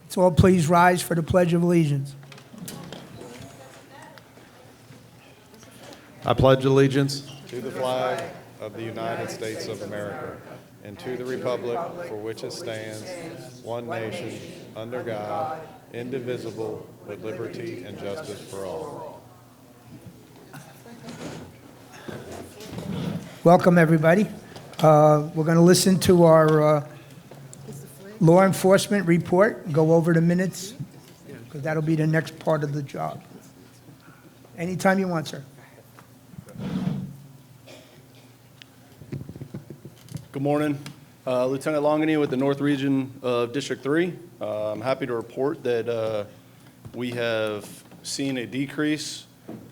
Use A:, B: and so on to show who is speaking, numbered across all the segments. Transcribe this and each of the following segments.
A: So all please rise for the Pledge of Allegiance.
B: I pledge allegiance to the flag of the United States of America and to the republic for which it stands, one nation, under God, indivisible, with liberty and justice for all.
A: Welcome, everybody. We're going to listen to our law enforcement report, go over the minutes, because that'll be the next part of the job. Anytime you want, sir.
C: Good morning. Lieutenant Longany with the North Region of District 3. I'm happy to report that we have seen a decrease,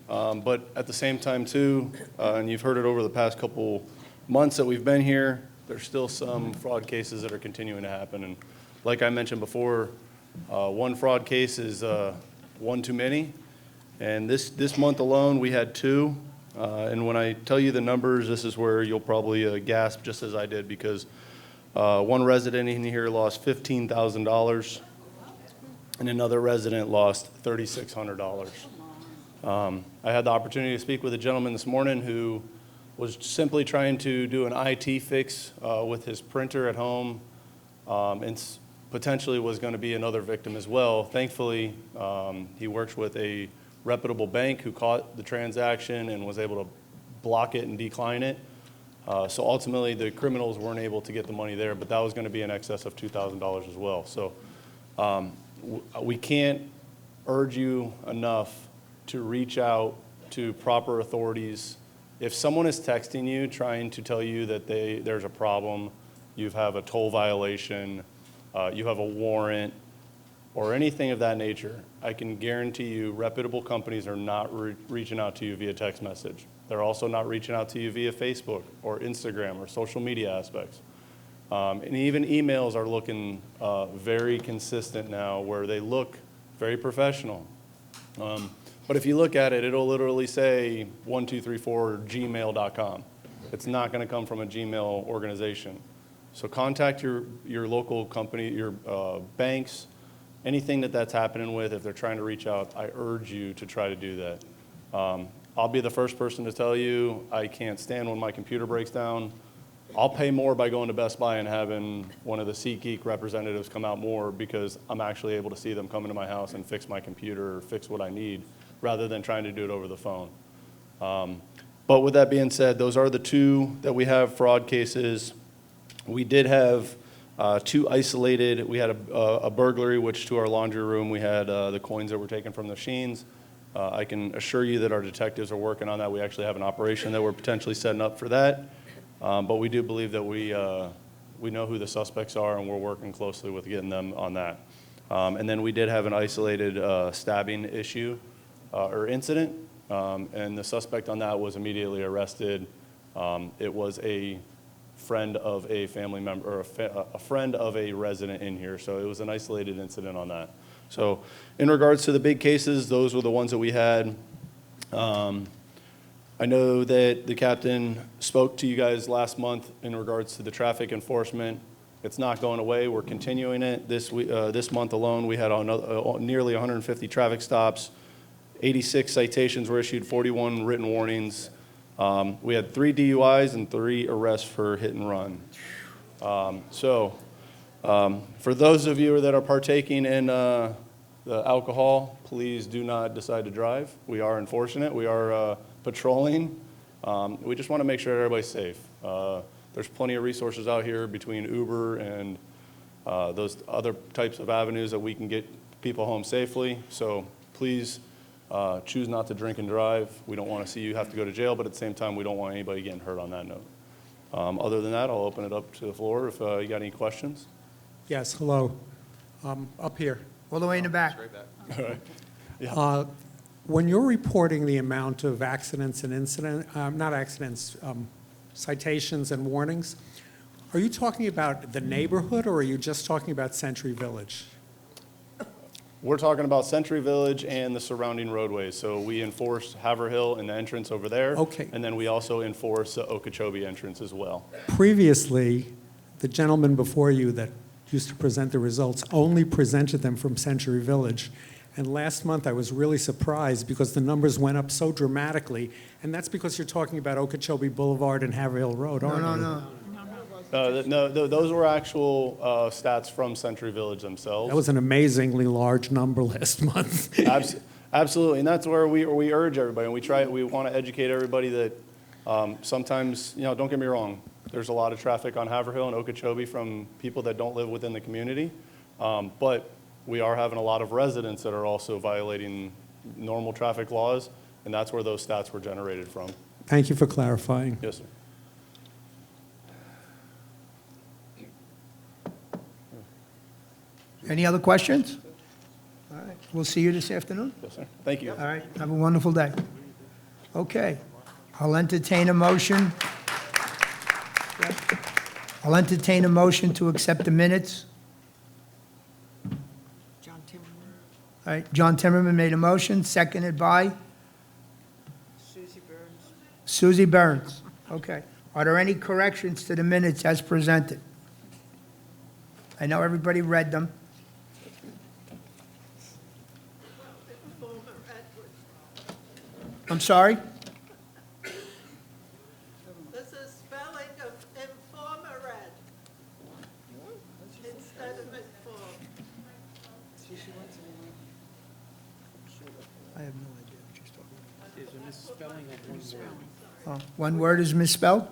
C: but at the same time too, and you've heard it over the past couple months that we've been here, there's still some fraud cases that are continuing to happen. And like I mentioned before, one fraud case is one too many. And this month alone, we had 2. And when I tell you the numbers, this is where you'll probably gasp just as I did, because one resident in here lost $15,000 and another resident lost $3,600. I had the opportunity to speak with a gentleman this morning who was simply trying to do an IT fix with his printer at home, and potentially was going to be another victim as well. Thankfully, he works with a reputable bank who caught the transaction and was able to block it and decline it. So ultimately, the criminals weren't able to get the money there, but that was going to be in excess of $2,000 as well. So we can't urge you enough to reach out to proper authorities. If someone is texting you trying to tell you that there's a problem, you have a toll violation, you have a warrant, or anything of that nature, I can guarantee you reputable companies are not reaching out to you via text message. They're also not reaching out to you via Facebook or Instagram or social media aspects. And even emails are looking very consistent now, where they look very professional. But if you look at it, it'll literally say 1234gmail.com. It's not going to come from a Gmail organization. So contact your local company, your banks, anything that's happening with. If they're trying to reach out, I urge you to try to do that. I'll be the first person to tell you I can't stand when my computer breaks down. I'll pay more by going to Best Buy and having one of the SeatGeek representatives come out more, because I'm actually able to see them come into my house and fix my computer or fix what I need, rather than trying to do it over the phone. But with that being said, those are the 2 that we have fraud cases. We did have 2 isolated. We had a burglary, which to our laundry room, we had the coins that were taken from the machines. I can assure you that our detectives are working on that. We actually have an operation that we're potentially setting up for that. But we do believe that we know who the suspects are, and we're working closely with getting them on that. And then we did have an isolated stabbing issue or incident, and the suspect on that was immediately arrested. It was a friend of a family member, or a friend of a resident in here, so it was an isolated incident on that. So in regards to the big cases, those were the ones that we had. I know that the captain spoke to you guys last month in regards to the traffic enforcement. It's not going away. We're continuing it. This month alone, we had nearly 150 traffic stops, 86 citations were issued, 41 written warnings. We had 3 DUIs and 3 arrests for hit and run. For those of you that are partaking in the alcohol, please do not decide to drive. We are enforcing it. We are patrolling. We just want to make sure everybody's safe. There's plenty of resources out here between Uber and those other types of avenues that we can get people home safely. So please choose not to drink and drive. We don't want to see you have to go to jail, but at the same time, we don't want anybody getting hurt on that note. Other than that, I'll open it up to the floor if you got any questions.
D: Yes, hello. Up here.
A: All the way in the back.
C: All right. Yeah.
D: When you're reporting the amount of accidents and citations and warnings, are you talking about the neighborhood, or are you just talking about Century Village?
C: We're talking about Century Village and the surrounding roadways. So we enforce Haverhill and the entrance over there.
D: Okay.
C: And then we also enforce the Okeechobee entrance as well.
D: Previously, the gentleman before you that used to present the results only presented them from Century Village. And last month, I was really surprised because the numbers went up so dramatically. And that's because you're talking about Okeechobee Boulevard and Haverhill Road, aren't you?
C: No, those were actual stats from Century Village themselves.
D: That was an amazingly large number last month.
C: Absolutely, and that's where we urge everybody, and we want to educate everybody that sometimes, don't get me wrong, there's a lot of traffic on Haverhill and Okeechobee from people that don't live within the community, but we are having a lot of residents that are also violating normal traffic laws, and that's where those stats were generated from.
D: Thank you for clarifying.
C: Yes, sir.
A: Any other questions? All right, we'll see you this afternoon.
C: Yes, sir. Thank you.
A: All right, have a wonderful day. Okay, I'll entertain a motion. I'll entertain a motion to accept the minutes.
E: John Timmerman,
A: All right, John Timmerman made a motion, seconded by
E: Susie Burns.
A: Susie Burns. Okay. Are there any corrections to the minutes as presented? I know everybody read them.
E: Former Edward.
A: I'm sorry?
E: There's a spelling of informer ed instead of inform.
A: I have no idea what she's talking about.
F: There's a misspelling of one word.
A: Oh, one word is misspelled?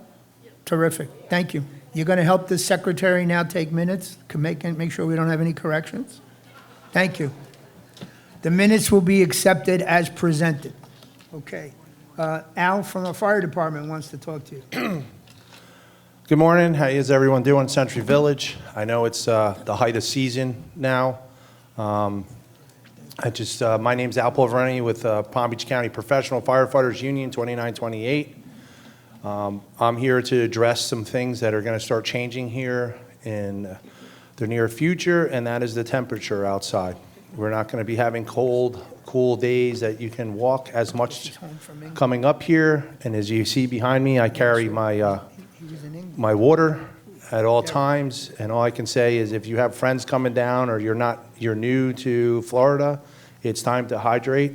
A: Terrific. Thank you. You're going to help the secretary now take minutes, make sure we don't have any corrections? Thank you. The minutes will be accepted as presented. Okay. Al from the fire department wants to talk to you.
G: Good morning. How is everyone doing? Century Village. I know it's the height of season now. My name's Al Pulverani with Palm Beach County Professional Firefighters Union 2928. I'm here to address some things that are going to start changing here in the near future, and that is the temperature outside. We're not going to be having cold, cool days that you can walk as much coming up here. And as you see behind me, I carry my water at all times. And all I can say is if you have friends coming down or you're new to Florida, it's time to hydrate.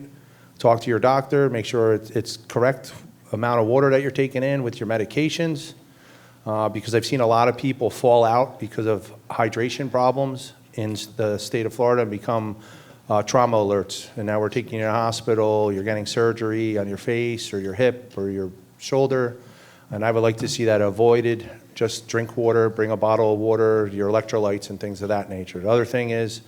G: Talk to your doctor, make sure it's correct amount of water that you're taking in with your medications, because I've seen a lot of people fall out because of hydration problems in the state of Florida and become trauma alerts. And now we're taking you to the hospital, you're getting surgery on your face or your hip or your shoulder, and I would like to see that avoided. Just drink water, bring a bottle of water, your electrolytes and things of that nature. The other thing is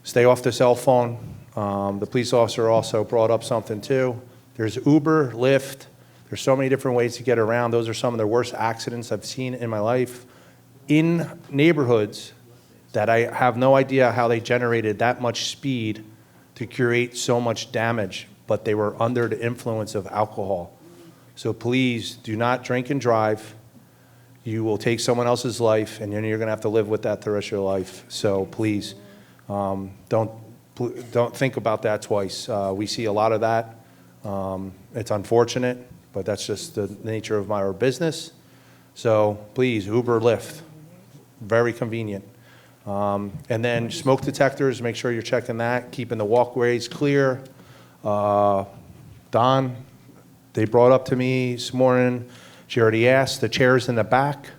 G: stay off the cell phone. The police officer also brought up something too. There's Uber, Lyft. There's so many different ways to get around. Those are some of the worst accidents I've seen in my life in neighborhoods that I have no idea how they generated that much speed to create so much damage, but they were under the influence of alcohol. So please do not drink and drive. You will take someone else's life, and then you're going to have to live with that the rest of your life. So please, don't think about that twice. We see a lot of that. It's unfortunate, but that's just the nature of our business. So please, Uber, Lyft, very convenient. And then smoke detectors, make sure you're checking that, keeping the walkways clear. Don, they brought up to me this morning, she already asked, the chairs in the back,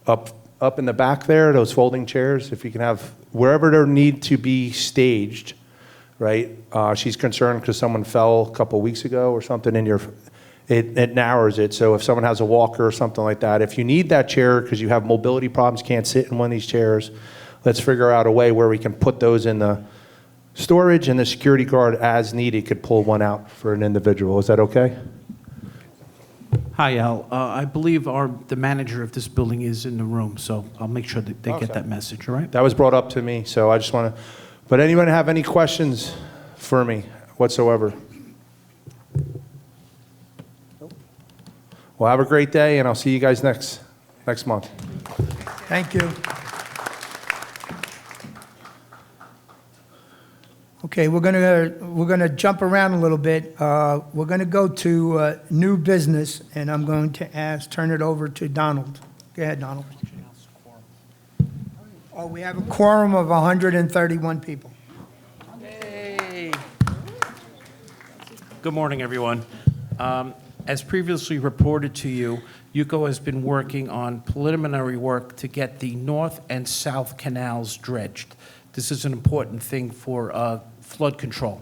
G: up in the back there, those folding chairs, if you can have, wherever they need to be staged, right? She's concerned because someone fell a couple weeks ago or something it narrows it. So if someone has a walker or something like that, if you need that chair because you have mobility problems, can't sit in one of these chairs, let's figure out a way where we can put those in the storage and the security guard as needed could pull one out for an individual. Is that okay?
F: Hi, Al. I believe the manager of this building is in the room, so I'll make sure that they
G: Okay.
F: get that message, all right?
G: That was brought up to me, so I just want to, but anyone have any questions for me whatsoever? Well, have a great day, and I'll see you guys next month.
A: Thank you. Okay, we're gonna jump around a little bit. We're gonna go to new business, and I'm going to turn it over to Donald. Go ahead, Donald. Oh, we have a quorum of 131 people.
F: Hey. Good morning, everyone. As previously reported to you, UCO has been working on preliminary work to get the north and south canals dredged. This is an important thing for flood control.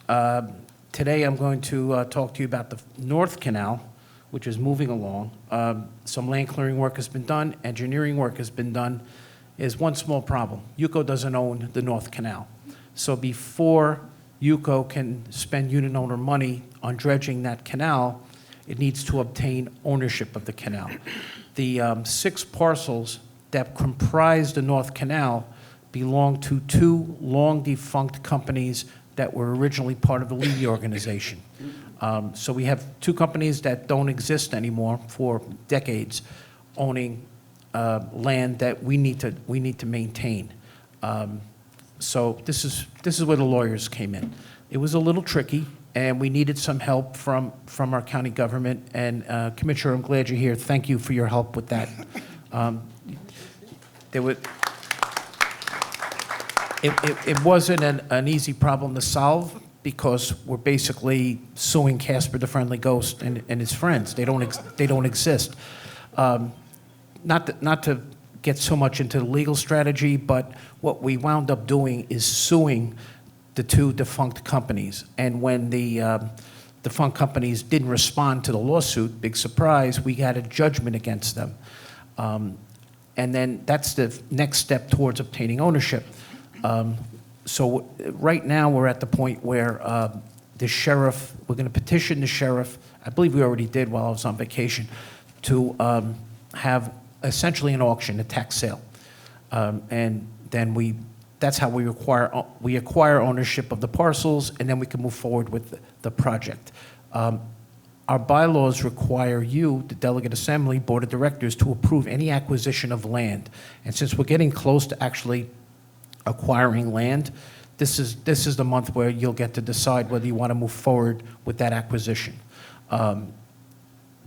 F: Today, I'm going to talk to you about the North Canal, which is moving along. Some land clearing work has been done, engineering work has been done. There's one small problem. UCO doesn't own the North Canal. So before UCO can spend unit owner money on dredging that canal, it needs to obtain ownership of the canal. The 6 parcels that comprise the North Canal belong to 2 long-defunct companies that were originally part of the Levy organization. So we have 2 companies that don't exist anymore for decades, owning land that we need to maintain. So this is where the lawyers came in. It was a little tricky, and we needed some help from our county government. And Commissioner, I'm glad you're here. Thank you for your help with that. It wasn't an easy problem to solve because we're basically suing Casper the Friendly Ghost and his friends. They don't exist. Not to get so much into the legal strategy, but what we wound up doing is suing the 2 defunct companies. And when the defunct companies didn't respond to the lawsuit, big surprise, we had a judgment against them. And then that's the next step towards obtaining ownership. So right now we're at the point where the sheriff, we're going to petition the sheriff, I believe we already did while I was on vacation, to have essentially an auction, a tax sale. And then that's how we acquire ownership of the parcels, and then we can move forward with the project. Our bylaws require you, the Delegate Assembly, Board of Directors, to approve any acquisition of land. And since we're getting close to actually acquiring land, this is the month where you'll get to decide whether you want to move forward with that acquisition.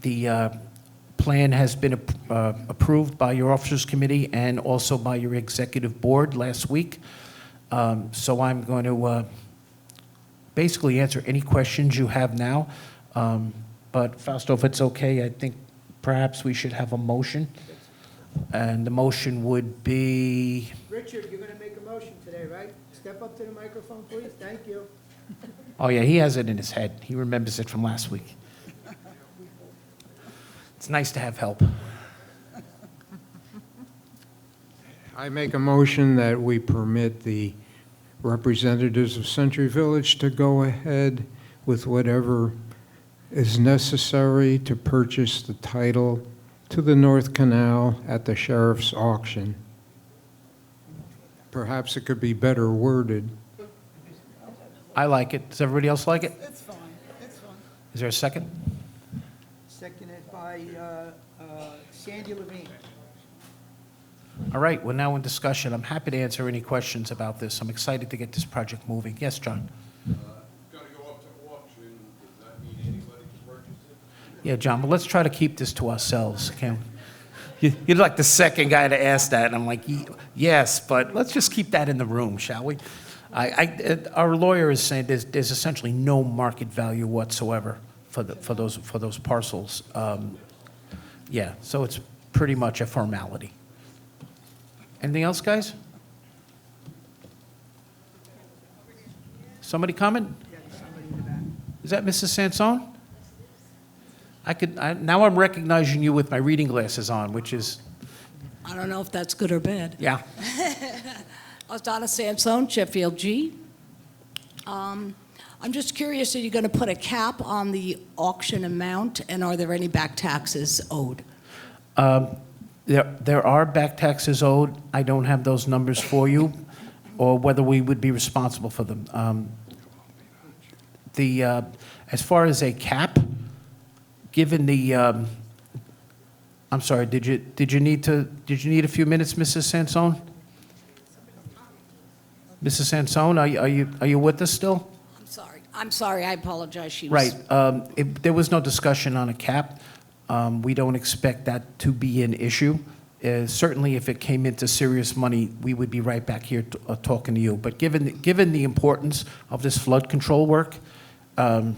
F: The plan has been approved by your Officers Committee and also by your Executive Board last week. So I'm going to basically answer any questions you have now. But Fausto, if it's okay, I think perhaps we should have a motion. And the motion would be...
A: Richard, you're going to make a motion today, right? Step up to the microphone, please. Thank you.
F: Oh, yeah, he has it in his head. He remembers it from last week. It's nice to have help.
H: I make a motion that we permit the representatives of Century Village to go ahead with whatever is necessary to purchase the title to the North Canal at the sheriff's auction. Perhaps it could be better worded.
F: I like it. Does everybody else like it?
E: It's fine, it's fine.
F: Is there a second?
A: Seconded by Sandy Levine.
F: All right, we're now in discussion. I'm happy to answer any questions about this. I'm excited to get this project moving. Yes, John?
I: It's going to go up to auction. Does that mean anybody can purchase it?
F: Yeah, John, but let's try to keep this to ourselves, okay? You're like the second guy to ask that, and I'm like, yes, but let's just keep that in the room, shall we? Our lawyer is saying there's essentially no market value whatsoever for those parcels. Yeah, so it's pretty much a formality. Anything else, guys? Somebody comment? Is that Mrs. Sansone? Now I'm recognizing you with my reading glasses on, which is,
J: I don't know if that's good or bad.
F: yeah.
J: Donna Sansone, Sheffield G. I'm just curious, are you going to put a cap on the auction amount, and are there any back taxes owed?
F: There are back taxes owed. I don't have those numbers for you, or whether we would be responsible for them. As far as a cap, given the, I'm sorry, did you need a few minutes, Mrs. Sansone? Mrs. Sansone, are you with us still?
J: I'm sorry, I apologize. She was...
F: Right. There was no discussion on a cap. We don't expect that to be an issue. certainly if it came into serious money, we would be right back here talking to you. But given the importance of this flood control work, and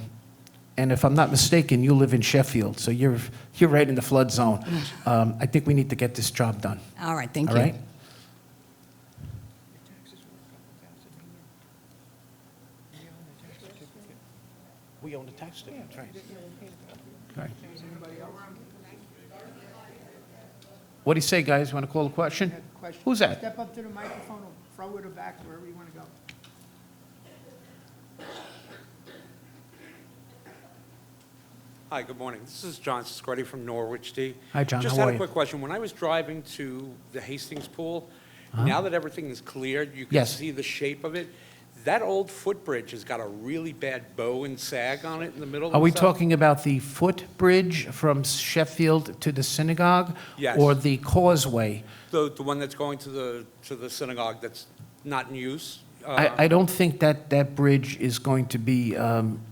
F: if I'm not mistaken, you live in Sheffield, so you're right in the flood zone. I think we need to get this job done.
J: All right, thank
F: All
J: you.
F: right? We own the tax ticket, right. Right. What do you say, guys? Want to call a question? Who's that?
A: Step up to the microphone or throw it or back, wherever you want to go.
K: Hi, good morning. This is John Siscardi from Norwich, D.
F: Hi, John.
K: Just
F: How
K: had
F: are
K: a
F: you?
K: quick question. When I was driving to the Hastings Pool, now that everything is cleared, you can
F: Yes.
K: see the shape of it. That old footbridge has got a really bad bow and sag on it in the middle.
F: Are we
K: and stuff.
F: talking about the footbridge from Sheffield to the synagogue?
K: Yes.
F: Or the causeway?
K: The one that's going to the synagogue that's not in use?
F: I don't think that bridge is going to be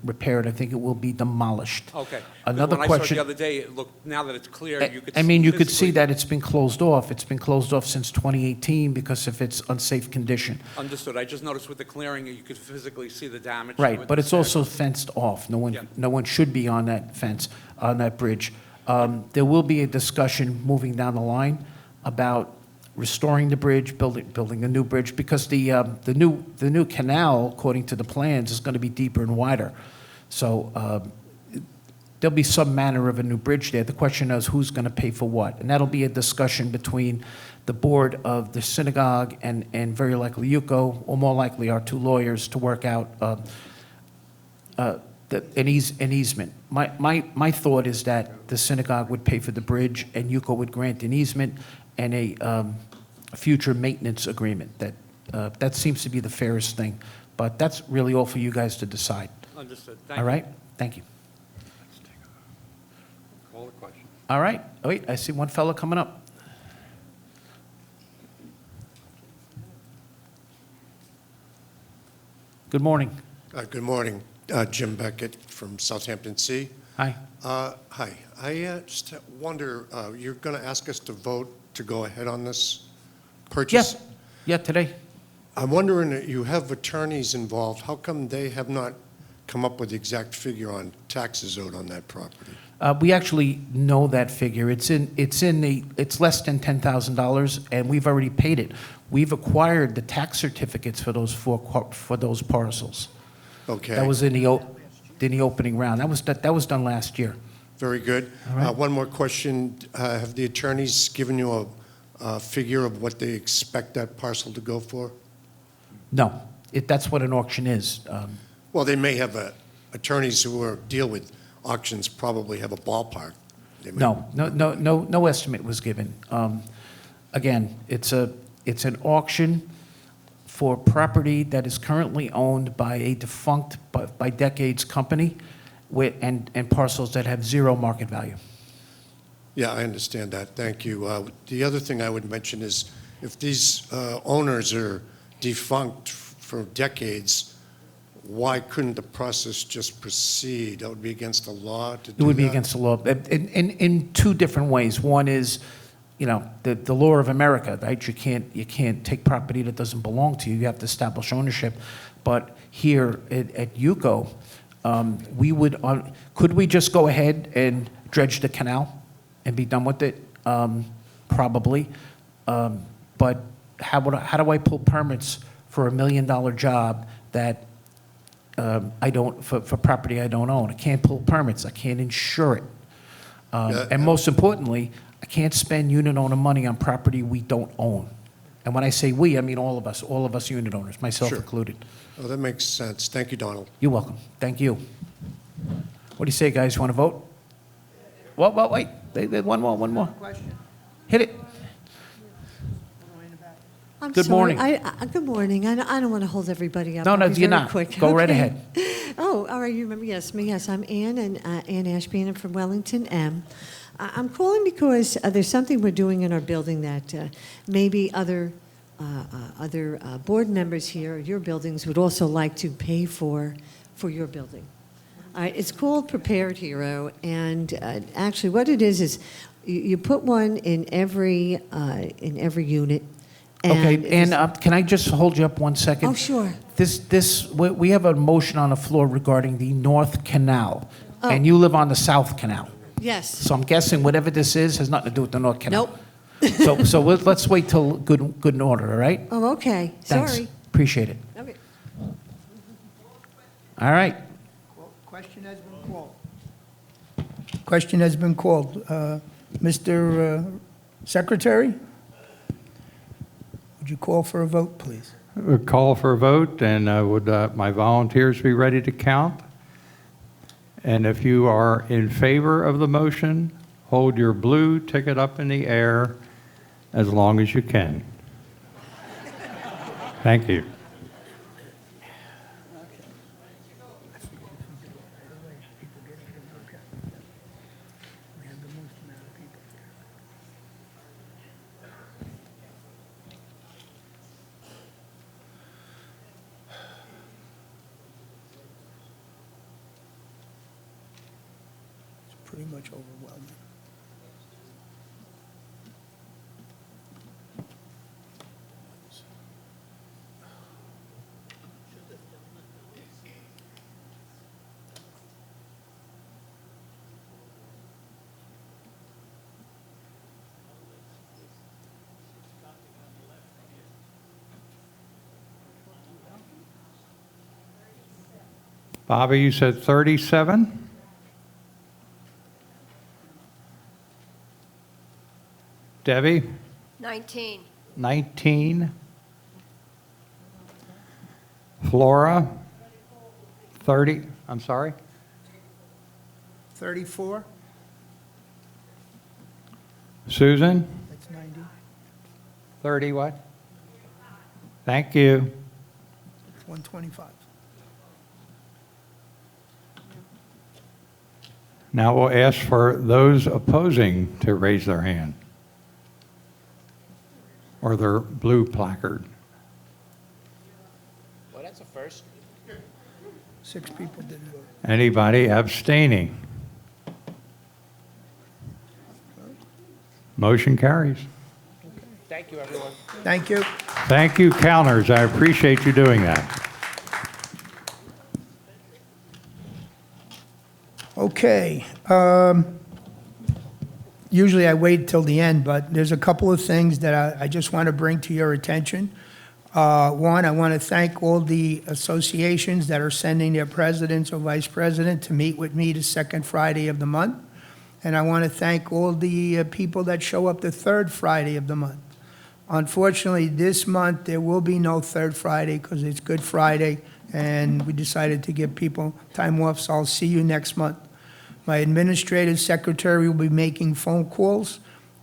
F: repaired. I think it will be demolished.
K: Okay. 'Cause
F: Another
K: when I saw it
F: question.
K: the other day, it looked, now that it's clear, you could
F: I mean, you could see
K: physically-
F: that it's been closed off. It's been closed off since 2018 because of its unsafe condition.
K: Understood. I just noticed with the clearing, you could physically see the damage. to
F: Right,
K: it,
F: but
K: the
F: it's
K: sag.
F: also fenced off.
K: Yeah.
F: No one should be on that fence, on that bridge. There will be a discussion moving down the line about restoring the bridge, building a new bridge, because the new canal, according to the plans, is going to be deeper and wider. So there'll be some manner of a new bridge there. The question is who's going to pay for what? And that'll be a discussion between the board of the synagogue and very likely UCO, or more likely our two lawyers, to work out an easement. My thought is that the synagogue would pay for the bridge and UCO would grant an easement and a future maintenance agreement. That seems to be the fairest thing. But that's really all for you guys to decide.
K: Understood. Thank
F: All
K: you.
F: right? Thank you.
K: Call the question.
F: All right. Oh, wait, I see one fellow coming up. Good morning.
L: Good morning. Jim Beckett from Southampton Sea.
F: Hi.
L: Hi. I just wonder, you're going to ask us to vote to go ahead on this purchase?
F: Yeah, today.
L: I'm wondering, you have attorneys involved. How come they have not come up with the exact figure on taxes owed on that property?
F: We actually know that figure. It's less than $10,000, and we've already paid it. We've acquired the tax certificates for those parcels.
L: Okay.
F: That was in the opening round. That was done last year.
L: Very good.
F: All right.
L: One more question. Have the attorneys given you a figure of what they expect that parcel to go for?
F: No, that's what an auction is.
L: Well, they may have attorneys who deal with auctions probably have a ballpark. They may-
F: No estimate was given. Again, it's an auction for property that is currently owned by a defunct, by decades company, and parcels that have zero market value.
L: Yeah, I understand that. Thank you. The other thing I would mention is if these owners are defunct for decades, why couldn't the process just proceed? That would be against the law to do that?
F: It would be against the law in two different ways. One is, the law of America, right? You can't take property that doesn't belong to you. You have to establish ownership. But here at UCO, could we just go ahead and dredge the canal and be done with it? Probably. But how do I pull permits for $1 million job that for property I don't own? I can't pull permits. I can't insure it. And most importantly, I can't spend unit owner money on property we don't own. And when I say we, I mean all of us unit owners, myself
L: Sure.
F: included.
L: Oh, that makes sense. Thank you, Donald.
F: You're welcome. Thank you. What do you say, guys? You want to vote? Well, wait. One more.
A: Question?
F: Hit it.
M: I'm
F: Good
M: sorry.
F: morning.
M: Good morning. I don't want to hold everybody up.
F: No,
M: I'll be
F: you're
M: very
F: not.
M: quick.
F: Go right
M: Okay.
F: ahead.
M: Oh, all right. You remember? Yes, me. Yes, I'm Ann, and Ann Ashby, and I'm from Wellington M. I'm calling because there's something we're doing in our building that maybe other board members here, your buildings, would also like to pay for your building. It's called Prepared Hero, and actually what it is You put one in every unit.
F: Okay,
M: it
F: and
M: is-
F: can I just hold you up 1 second?
M: Oh, sure.
F: We have a motion on the floor regarding the North Canal,
M: Oh.
F: and you live on the South Canal.
M: Yes.
F: So I'm guessing whatever this is has nothing to do with the North Canal.
M: Nope.
F: So let's wait till good and order, all right?
M: Oh, okay.
F: Thanks.
M: Sorry.
F: Appreciate it.
M: Okay.
F: All right.
A: Question has been called. Question has been called. Mr. Secretary, would you call for a vote, please?
N: Call for a vote, and would my volunteers be ready to count? And if you are in favor of the motion, hold your blue ticket up in the air as long as you can. Thank you.
A: Pretty much overwhelming.
N: Bobby, you said 37? Debbie?
E: 19.
N: 19. Flora? 30, I'm sorry?
A: 34?
N: Susan?
A: That's 90.
N: 30 what? Thank you.
A: 125.
N: Now we'll ask for those opposing to raise their hand or their blue placard.
F: Well, that's a first.
A: 6 people didn't vote.
N: Anybody abstaining? Motion carries.
F: Thank you, everyone.
A: Thank you.
N: Thank you, counters. I appreciate you doing that.
A: Okay. Usually I wait till the end, but there's a couple of things that I just want to bring to your attention. One, I want to thank all the associations that are sending their presidents or vice president to meet with me the second Friday of the month. And I want to thank all the people that show up the third Friday of the month. Unfortunately, this month there will be no third Friday because it's Good Friday, and we decided to give people time off, so I'll see you next month. My administrative secretary will be making phone calls.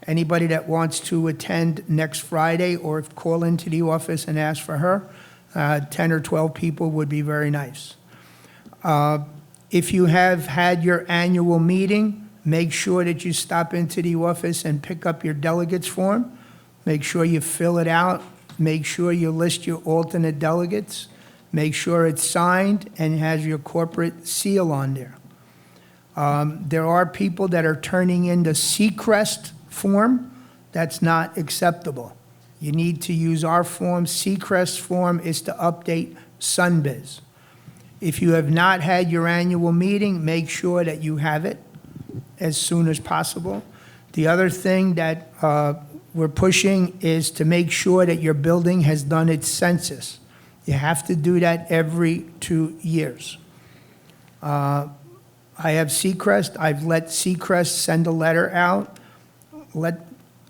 A: Anybody that wants to attend next Friday or call into the office and ask for her, 10 or 12 people would be very nice. If you have had your annual meeting, make sure that you stop into the office and pick up your delegates form. Make sure you fill it out. Make sure you list your alternate delegates. Make sure it's signed and has your corporate seal on there. There are people that are turning in the Seacrest form. That's not acceptable. You need to use our form. Seacrest form is to update Sunbiz. If you have not had your annual meeting, make sure that you have it as soon as possible. The other thing that we're pushing is to make sure that your building has done its census. You have to do that every 2 years. I have Seacrest. I've let Seacrest send a letter out,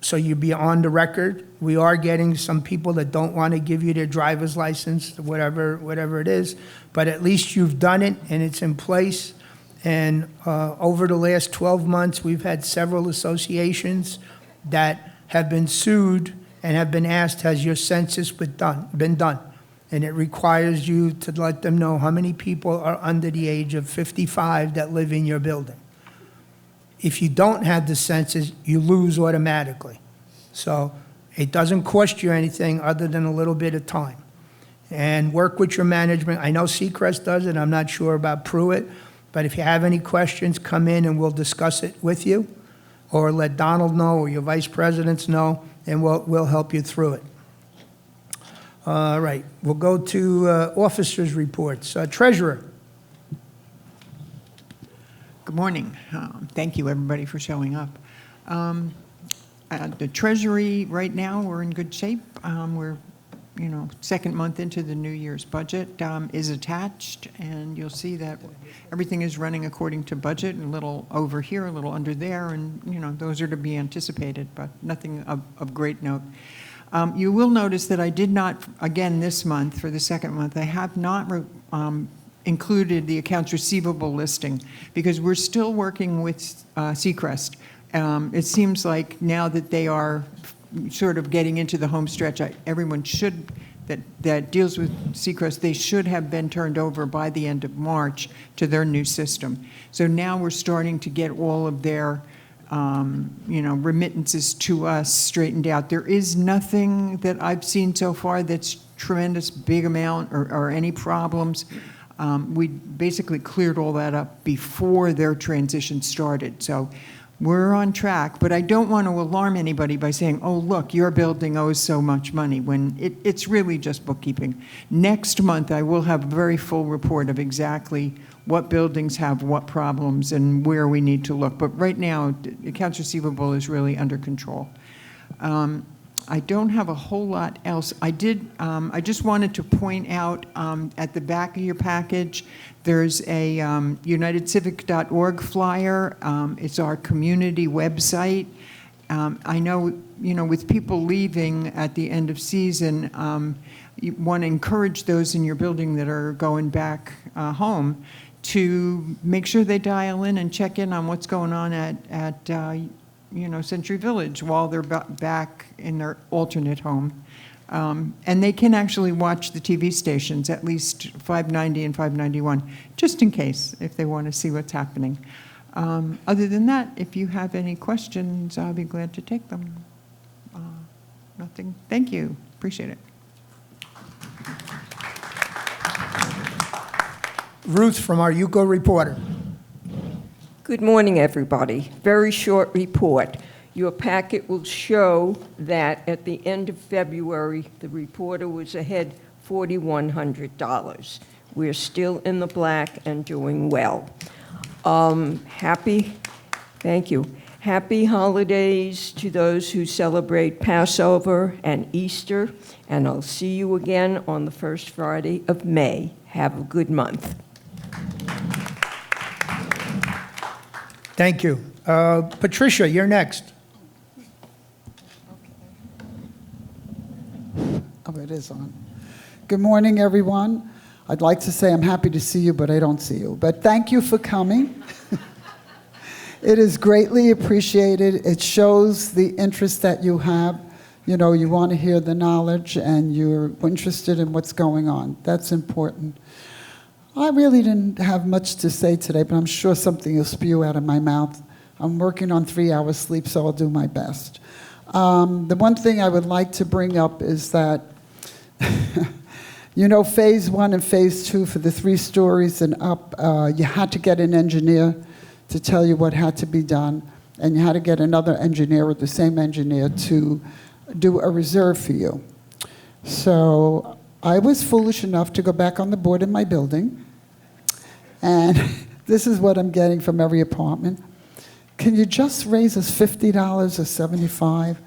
A: so you be on the record. We are getting some people that don't want to give you their driver's license, whatever it is, but at least you've done it and it's in place. And over the last 12 months, we've had several associations that have been sued and have been asked, has your census been done? And it requires you to let them know how many people are under the age of 55 that live in your building. If you don't have the census, you lose automatically. So it doesn't cost you anything other than a little bit of time. And work with your management. I know Seacrest does it. I'm not sure about Pruitt. But if you have any questions, come in and we'll discuss it with you. or let Donald know, or your vice presidents know, and we'll help you through it. All right, we'll go to officers' reports. Treasurer.
O: Good morning. Thank you, everybody, for showing up. The Treasury, right now, we're in good shape. We're, second month into the New Year's budget is attached, and you'll see that everything is running according to budget, a little over here, a little under there, and, those are to be anticipated, but nothing of great note. You will notice that I did not, again, this month, for the second month, I have not included the accounts receivable listing because we're still working with Seacrest. It seems like now that they are sort of getting into the home stretch, everyone should, that deals with Seacrest, they should have been turned over by the end of March to their new system. So now we're starting to get all of their remittances to us straightened out. There is nothing that I've seen so far that's tremendous big amount or any problems. We basically cleared all that up before their transition started. So we're on track, but I don't want to alarm anybody by saying, oh, look, your building owes so much money, when it's really just bookkeeping. Next month, I will have a very full report of exactly what buildings have what problems and where we need to look. But right now, accounts receivable is really under control. I don't have a whole lot else. I just wanted to point out at the back of your package, there's a unitedcivic.org flyer. It's our community website. I know, with people leaving at the end of season, you want to encourage those in your building that are going back home to make sure they dial in and check in on what's going on at Century Village while they're back in their alternate home. And they can actually watch the TV stations, at least 590 and 591, just in case, if they want to see what's happening. Other than that, if you have any questions, I'll be glad to take them. Nothing. Thank you. Appreciate it.
A: Ruth from our UCO reporter.
P: Good morning, everybody. Very short report. Your packet will show that at the end of February, the reporter was ahead $4,100. We're still in the black and doing well. Thank you. Happy holidays to those who celebrate Passover and Easter, and I'll see you again on the first Friday of May. Have a good month.
A: Thank you. Patricia, you're next.
Q: Oh, it is on. Good morning, everyone. I'd like to say I'm happy to see you, but I don't see you. But thank you for coming. It is greatly appreciated. It shows the interest that you have. You want to hear the knowledge, and you're interested in what's going on. That's important. I really didn't have much to say today, but I'm sure something will spew out of my mouth. I'm working on 3 hours sleep, so I'll do my best. The one thing I would like to bring up is that, phase 1 and phase 2 for the 3 stories and up, you had to get an engineer to tell you what had to be done, and you had to get another engineer or the same engineer to do a reserve for you. So I was foolish enough to go back on the board in my building, and this is what I'm getting from every apartment. Can you just raise us $50 or $75?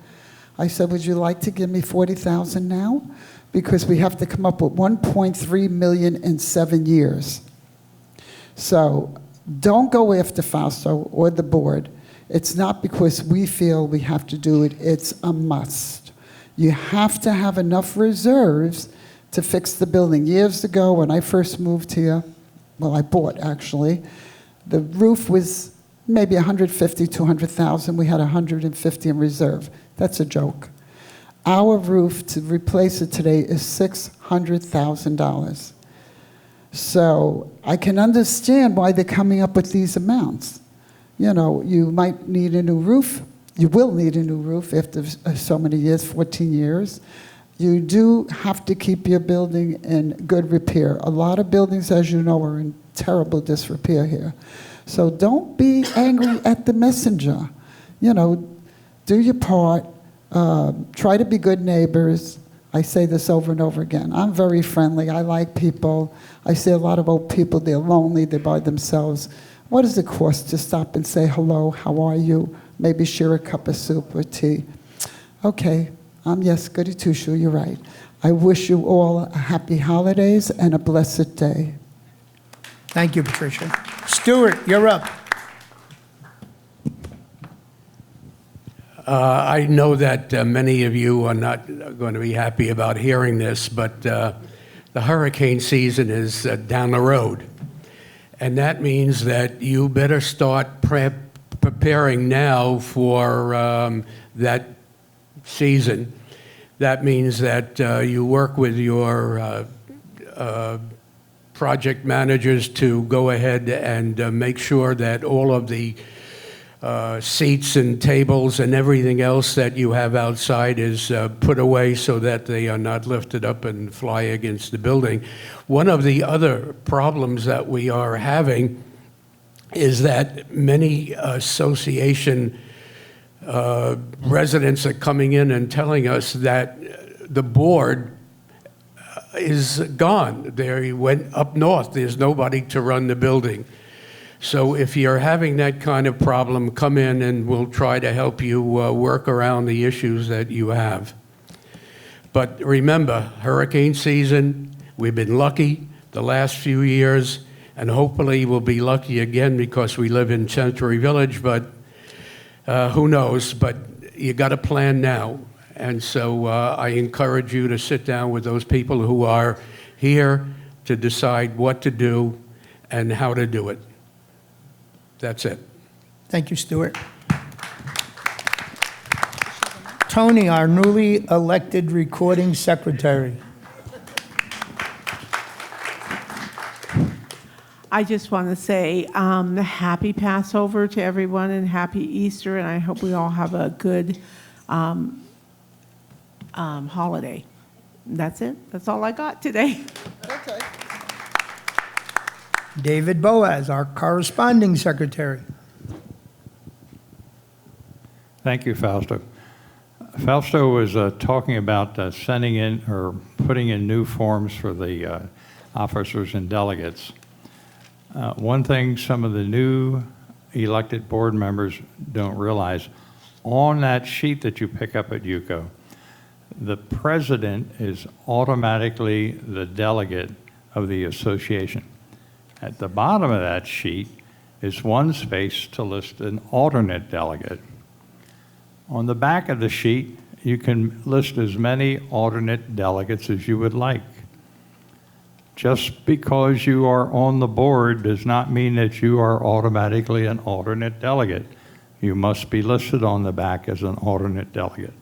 Q: I said, would you like to give me $40,000 now? Because we have to come up with $1.3 million in 7 years. So don't go after Fausto or the board. It's not because we feel we have to do it. It's a must. You have to have enough reserves to fix the building. Years ago, when I first moved here, well, I bought actually, the roof was maybe $150,000, $200,000. We had $150,000 in reserve. That's a joke. Our roof, to replace it today, is $600,000. So I can understand why they're coming up with these amounts. You might need a new roof. You will need a new roof after so many years, 14 years. You do have to keep your building in good repair. A lot of buildings, as you know, are in terrible disrepair here. So don't be angry at the messenger. do your part. Try to be good neighbors. I say this over and over again. I'm very friendly. I like people. I see a lot of old people. They're lonely. They're by themselves. What does it cost to stop and say hello? How are you? Maybe share a cup of soup or tea. Okay. Yes, goody two-shoe. You're right. I wish you all a happy holidays and a blessed day.
A: Thank you, Patricia. Stuart, you're up.
R: I know that many of you are not going to be happy about hearing this, but the hurricane season is down the road. And that means that you better start preparing now for that season. That means that you work with your project managers to go ahead and make sure that all of the seats and tables and everything else that you have outside is put away so that they are not lifted up and fly against the building. One of the other problems that we are having is that many association residents are coming in and telling us that the board is gone. They went up north. There's nobody to run the building. So if you're having that kind of problem, come in and we'll try to help you work around the issues that you have. But remember, hurricane season, we've been lucky the last few years, and hopefully we'll be lucky again because we live in Century Village, but who knows? But you got to plan now. And so I encourage you to sit down with those people who are here to decide what to do and how to do it. That's it.
A: Thank you, Stuart. Tony, our newly elected recording secretary.
E: I just want to say happy Passover to everyone and happy Easter, and I hope we all have a good holiday. That's it. That's all I got today.
Q: Okay.
A: David Boaz, our corresponding secretary.
N: Thank you, Fausto. Fausto was talking about sending in or putting in new forms for the officers and delegates. One thing some of the new elected board members don't realize, on that sheet that you pick up at UCO, the president is automatically the delegate of the association. At the bottom of that sheet is one space to list an alternate delegate. On the back of the sheet, you can list as many alternate delegates as you would like. Just because you are on the board does not mean that you are automatically an alternate delegate. You must be listed on the back as an alternate delegate.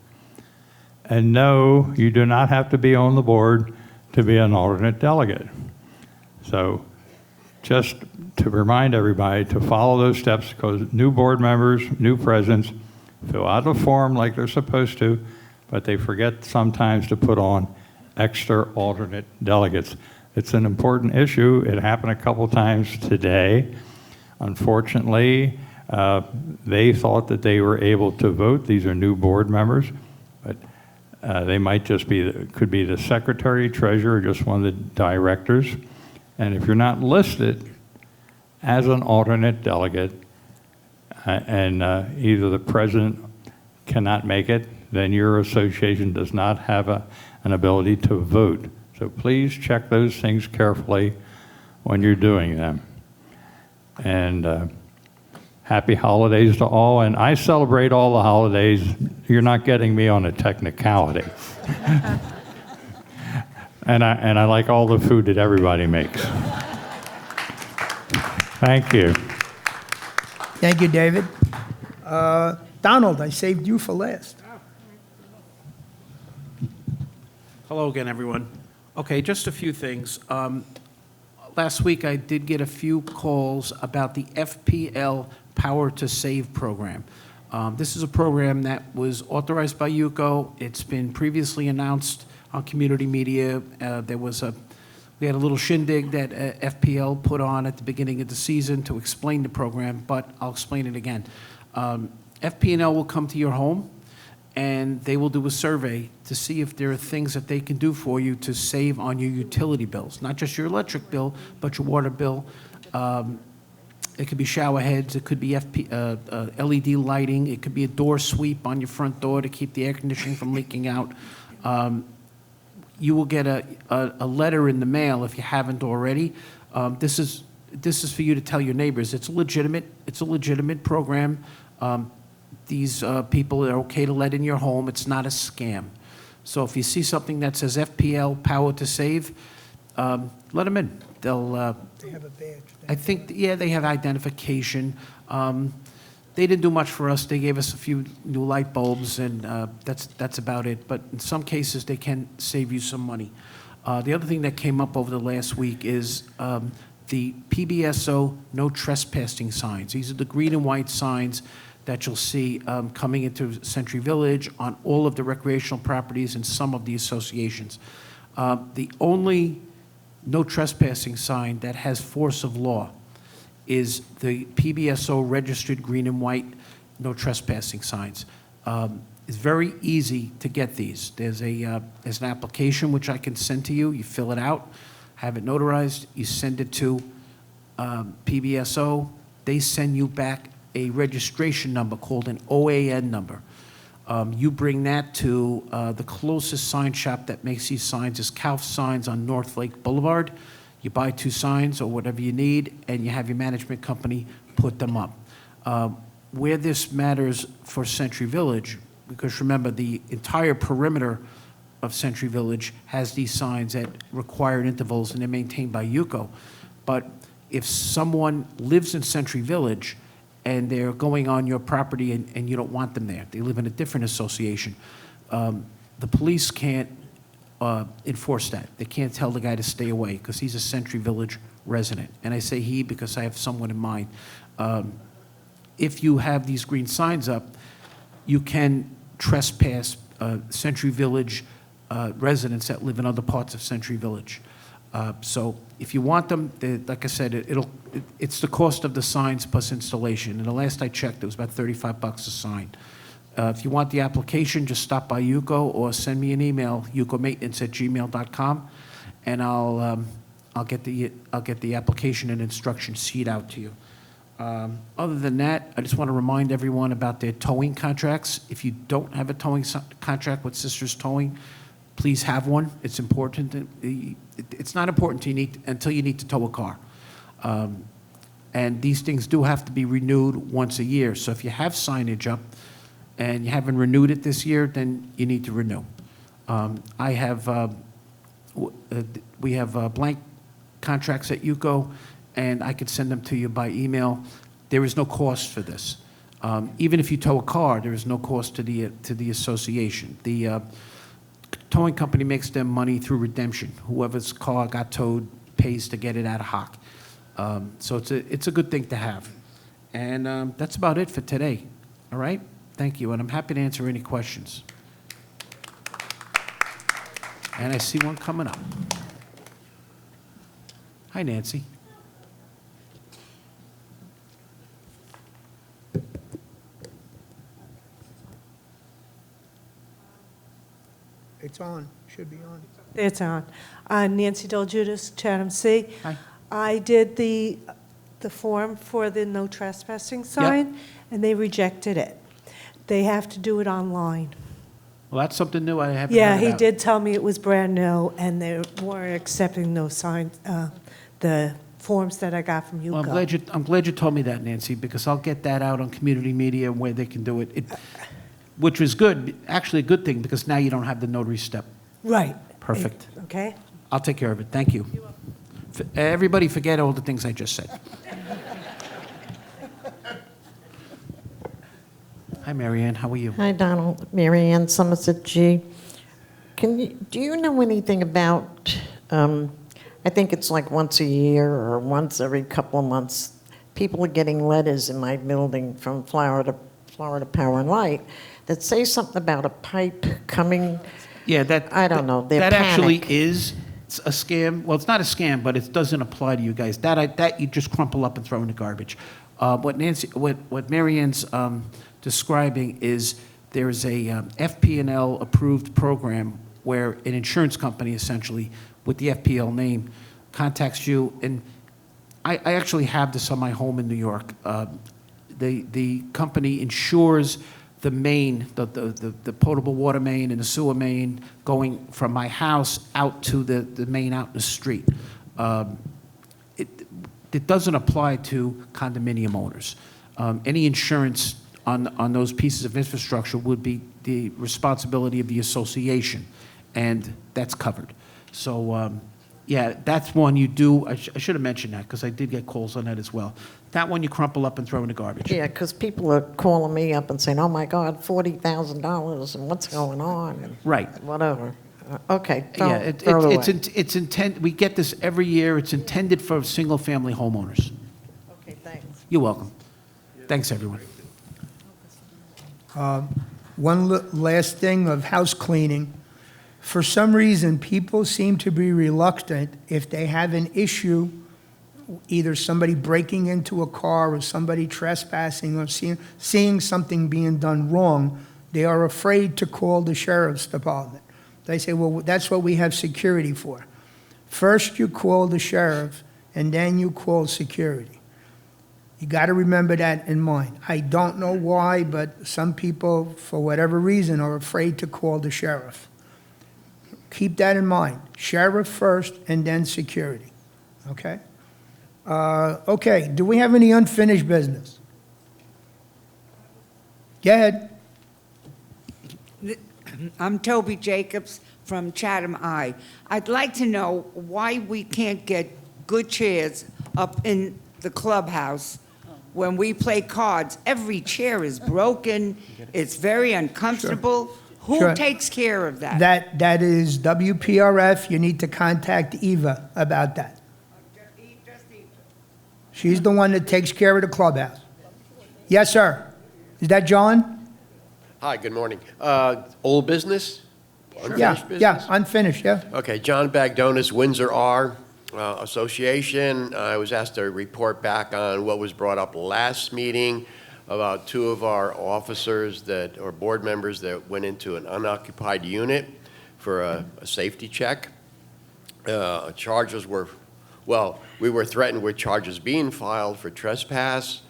N: And no, you do not have to be on the board to be an alternate delegate. So just to remind everybody to follow those steps, because new board members, new presidents, fill out a form like they're supposed to, but they forget sometimes to put on extra alternate delegates. It's an important issue. It happened a couple times today. Unfortunately, they thought that they were able to vote. These are new board members, but they might just be, could be the secretary, treasurer, just one of the directors. And if you're not listed as an alternate delegate, and either the president cannot make it, then your association does not have an ability to vote. So please check those things carefully when you're doing them. And happy holidays to all. And I celebrate all the holidays. You're not getting me on a technicality. And I like all the food that everybody makes. Thank you.
A: Thank you, David. Donald, I saved you for last.
F: Hello again, everyone. Okay, just a few things. Last week, I did get a few calls about the FPL Power to Save program. This is a program that was authorized by UCO. It's been previously announced on community media. We had a little shindig that FPL put on at the beginning of the season to explain the program, but I'll explain it again. FP&L will come to your home, and they will do a survey to see if there are things that they can do for you to save on your utility bills, not just your electric bill, but your water bill. It could be shower heads, it could be LED lighting, it could be a door sweep on your front door to keep the air conditioning from leaking out. You will get a letter in the mail if you haven't already. This is for you to tell your neighbors. It's a legitimate program. These people are okay to let in your home. It's not a scam. So if you see something that says FPL, Power to Save, let them in. They'll.
A: They have a badge.
F: I think, yeah, they have identification. They didn't do much for us. They gave us a few new light bulbs, and that's about it. But in some cases, they can save you some money. The other thing that came up over the last week is the PBSO no trespassing signs. These are the green and white signs that you'll see coming into Century Village on all of the recreational properties and some of the associations. The only no trespassing sign that has force of law is the PBSO registered green and white no trespassing signs. It's very easy to get these. There's an application which I can send to you. You fill it out, have it notarized, you send it to PBSO. They send you back a registration number called an OAN number. You bring that to the closest sign shop that makes these signs is Kauf Signs on North Lake Boulevard. You buy 2 signs or whatever you need, and you have your management company put them up. Where this matters for Century Village, because remember, the entire perimeter of Century Village has these signs at required intervals, and they're maintained by UCO. But if someone lives in Century Village and they're going on your property and you don't want them there, they live in a different association, the police can't enforce that. They can't tell the guy to stay away because he's a Century Village resident. And I say he because I have someone in mind. If you have these green signs up, you can trespass Century Village residents that live in other parts of Century Village. So if you want them, like I said, it's the cost of the signs plus installation. And the last I checked, it was about $35 a sign. If you want the application, just stop by UCO or send me an email, ucomaintenance@gmail.com, and I'll get the application and instruction sheet out to you. Other than that, I just want to remind everyone about their towing contracts. If you don't have a towing contract with Sisters Towing, please have one. It's important. It's not important until you need to tow a car. And these things do have to be renewed once a year. So if you have signage up and you haven't renewed it this year, then you need to renew. We have blank contracts at UCO, and I could send them to you by email. There is no cost for this. Even if you tow a car, there is no cost to the association. The towing company makes them money through redemption. Whoever's car got towed pays to get it out of hock. So it's a good thing to have. And that's about it for today. All right? Thank you, and I'm happy to answer any questions. And I see one coming up. Hi, Nancy.
A: It's on, should be on.
S: It's on. Nancy Del Judas, Chatham C.
F: Hi.
S: I did the form for the no trespassing sign, and they rejected it. They have to do it online.
F: Well, that's something new I haven't
S: Yeah,
F: heard
S: he
F: about.
S: did tell me it was brand new, and they weren't accepting those signs, the forms that I got from UCO.
F: Well, I'm glad you told me that, Nancy, because I'll get that out on community media where they can do it. Which was good, actually a good thing, because now you don't have the notary step.
S: Right.
F: Perfect.
S: Okay?
F: I'll take care of it. Thank you. Everybody forget all the things I just said. Hi, Marianne. How are you?
T: Hi, Donald. Marianne Somerset G. Do you know anything about, I think it's like once a year or once every couple of months, people are getting letters in my building from Florida Power and Light that say something about a pipe coming.
F: Yeah,
T: I don't know. They're
F: that actually
T: panic.
F: is a scam. Well, it's not a scam, but it doesn't apply to you guys. That you just crumple up and throw in the garbage. What Marianne's describing is there's a FP&L approved program where an insurance company essentially with the FPL name contacts you, and I actually have this on my home in New York. The company insures the main, the potable water main and the sewer main going from my house out to the main out in the street. It doesn't apply to condominium owners. Any insurance on those pieces of infrastructure would be the responsibility of the association, and that's covered. So, yeah, that's one you do. I should have mentioned that because I did get calls on that as well. That one you crumple up and throw in the garbage.
T: Yeah, because people are calling me up and saying, oh my God, $40,000 and what's going on? And
F: Right.
T: whatever. Okay.
F: Yeah,
T: it's
F: it's intended. We get this every year. It's intended for single-family homeowners.
T: Okay, thanks.
F: You're welcome. Thanks, everyone.
A: One last thing of house cleaning. For some reason, people seem to be reluctant if they have an issue, either somebody breaking into a car or somebody trespassing or seeing something being done wrong, they are afraid to call the sheriff's department. They say, well, that's what we have security for. First you call the sheriff, and then you call security. You got to remember that in mind. I don't know why, but some people, for whatever reason, are afraid to call the sheriff. Keep that in mind. Sheriff first, and then security. Okay? Okay, do we have any unfinished business? Go ahead.
U: I'm Toby Jacobs from Chatham Eye. I'd like to know why we can't get good chairs up in the clubhouse when we play cards. Every chair is broken. It's very uncomfortable. Who
A: Sure.
U: takes care of that?
A: That is WPRF. You need to contact Eva about that. She's the one that takes care of the clubhouse. Yes, sir. Is that John?
V: Hi, good morning. Old business? Unfinished business?
A: Yeah, unfinished, yeah.
V: Okay, John Bagdonis, Windsor R Association. I was asked to report back on what was brought up last meeting about two of our officers or board members that went into an unoccupied unit for a safety check. Charges were, well, we were threatened with charges being filed for trespass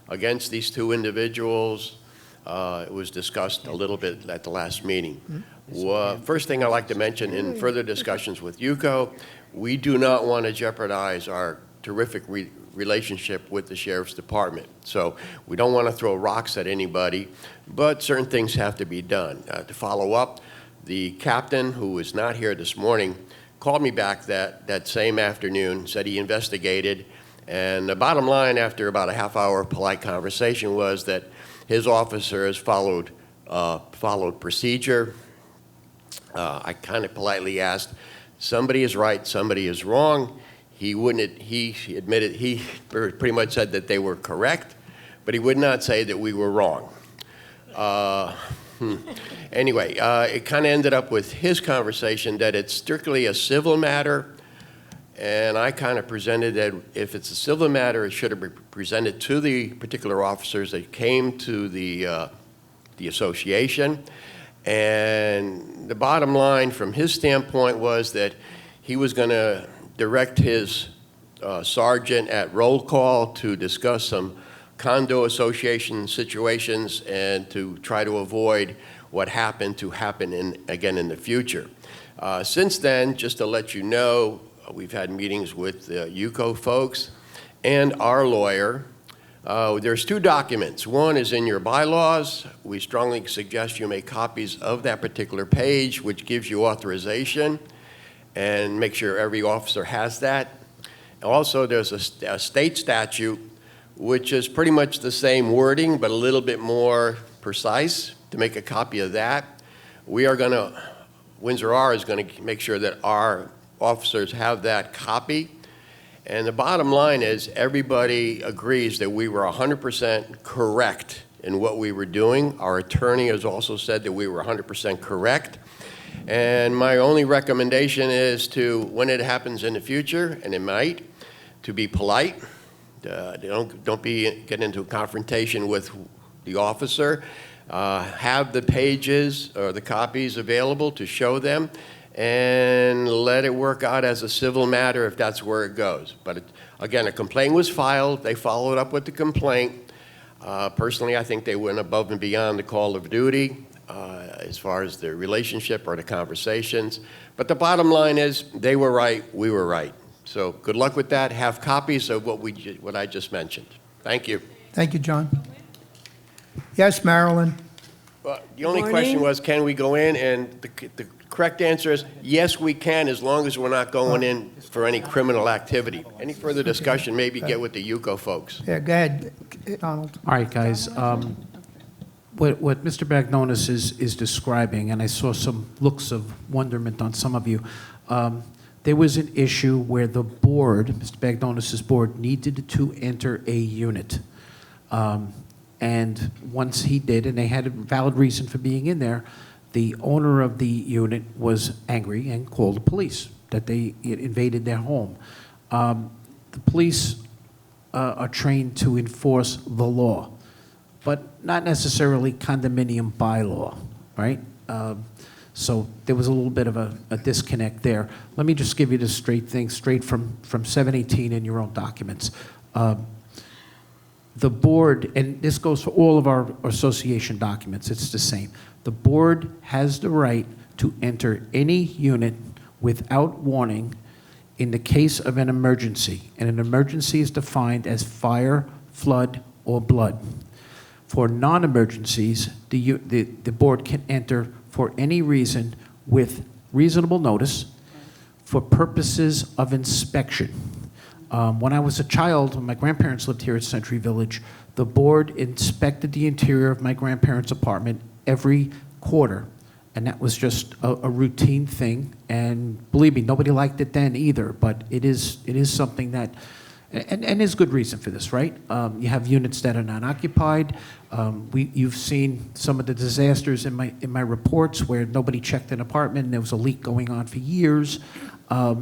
V: against these two individuals. It was discussed a little bit at the last meeting. First thing I'd like to mention in further discussions with UCO, we do not want to jeopardize our terrific relationship with the Sheriff's Department. So we don't want to throw rocks at anybody, but certain things have to be done. To follow up, the captain, who is not here this morning, called me back that same afternoon, said he investigated, and the bottom line after about a half-hour polite conversation was that his officers followed procedure. I kind of politely asked, somebody is right, somebody is wrong. He admitted, he pretty much said that they were correct, but he would not say that we were wrong. Anyway, it kind of ended up with his conversation that it's strictly a civil matter, and I kind of presented that if it's a civil matter, it should have been presented to the particular officers that came to the association. And the bottom line from his standpoint was that he was going to direct his sergeant at roll call to discuss some condo association situations and to try to avoid what happened to happen again in the future. Since then, just to let you know, we've had meetings with the UCO folks and our lawyer. There's two documents. One is in your bylaws. We strongly suggest you make copies of that particular page, which gives you authorization, and make sure every officer has that. Also, there's a state statute, which is pretty much the same wording, but a little bit more precise, to make a copy of that. Windsor R is going to make sure that our officers have that copy. And the bottom line is everybody agrees that we were 100% correct in what we were doing. Our attorney has also said that we were 100% correct. And my only recommendation is to, when it happens in the future, and it might, to be polite. Don't get into a confrontation with the officer, have the pages or the copies available to show them, and let it work out as a civil matter if that's where it goes. But again, a complaint was filed. They followed up with the complaint. Personally, I think they went above and beyond the call of duty as far as the relationship or the conversations. But the bottom line is they were right, we were right. So good luck with that. Have copies of what I just mentioned. Thank you.
A: Thank you, John. Yes, Marilyn?
V: Well, the only question was, can we go in? And the correct answer is, yes, we can, as long as we're not going in for any criminal activity. Any further discussion, maybe get with the UCO folks.
A: Yeah, go ahead, Donald.
F: All right, guys. What Mr. Bagnonis is describing, and I saw some looks of wonderment on some of you, there was an issue where the board, Mr. Bagnonis' board, needed to enter a unit. And once he did, and they had a valid reason for being in there, the owner of the unit was angry and called the police that they invaded their home. The police are trained to enforce the law, but not necessarily condominium bylaw, right? So there was a little bit of a disconnect there. Let me just give you the straight thing, straight from 718 in your own documents. The board, and this goes for all of our association documents, it's the same. The board has the right to enter any unit without warning in the case of an emergency. And an emergency is defined as fire, flood, or blood. For non-emergencies, the board can enter for any reason with reasonable notice for purposes of inspection. When I was a child, when my grandparents lived here at Century Village, the board inspected the interior of my grandparents' apartment every quarter. And that was just a routine thing. And believe me, nobody liked it then either, but it is something that, and there's good reason for this, right? You have units that are not occupied. You've seen some of the disasters in my reports where nobody checked an apartment and there was a leak going on for years. A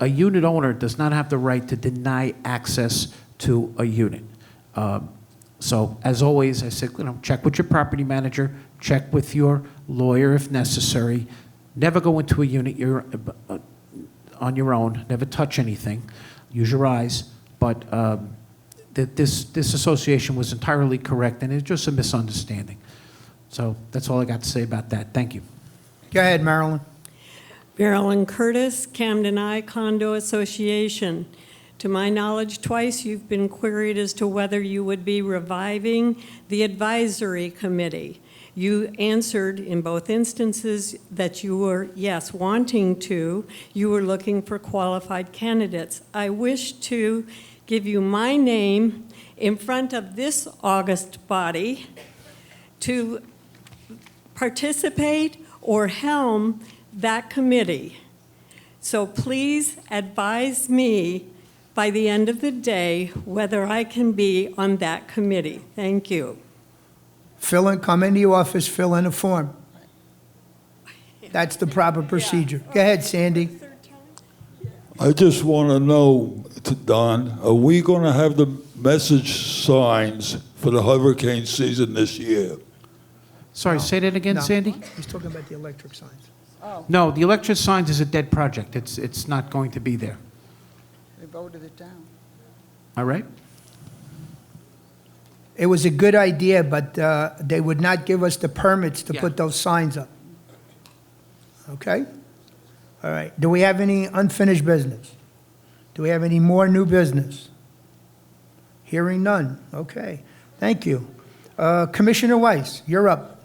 F: unit owner does not have the right to deny access to a unit. So as always, I said, check with your property manager, check with your lawyer if necessary. Never go into a unit on your own. Never touch anything. Use your eyes. But this association was entirely correct, and it's just a misunderstanding. So that's all I got to say about that. Thank you.
A: Go ahead, Marilyn.
B: Marilyn Curtis, Camden I Condo Association. To my knowledge, twice you've been queried as to whether you would be reviving the advisory committee. You answered in both instances that you were, yes, wanting to. You were looking for qualified candidates. I wish to give you my name in front of this august body to participate or helm that committee. So please advise me by the end of the day whether I can be on that committee. Thank you.
A: Come into your office, fill in a form. That's the proper procedure. Go ahead, Sandy.
D: I just want to know, Don, are we going to have the message signs for the hurricane season this year?
F: Sorry, say that again,
A: No.
F: Sandy?
A: He's talking about the electric signs.
F: No, the electric signs is a dead project. It's not going to be there.
Q: They voted it down.
F: All right?
A: It was a good idea, but they would not give us the permits to
F: Yeah.
A: put those signs up. Okay? All right. Do we have any unfinished business? Do we have any more new business? Hearing none. Okay. Thank you. Commissioner Weiss, you're up.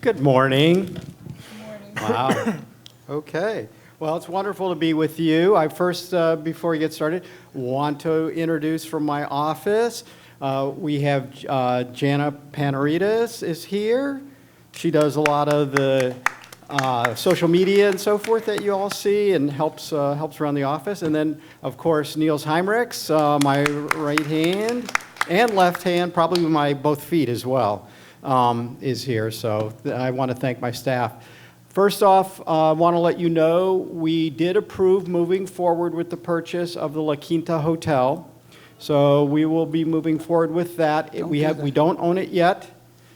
W: Good morning. Wow. Okay. Well, it's wonderful to be with you. I first, before we get started, want to introduce from my office. We have Jana Panaritas is here. She does a lot of the social media and so forth that you all see and helps around the office. And then, of course, Niels Heimrichs, my right hand and left hand, probably my both feet as well, is here. So I want to thank my staff First off, I want to let you know, we did approve moving forward with the purchase of the La Quinta Hotel. So we will be moving forward with that. We don't own it yet.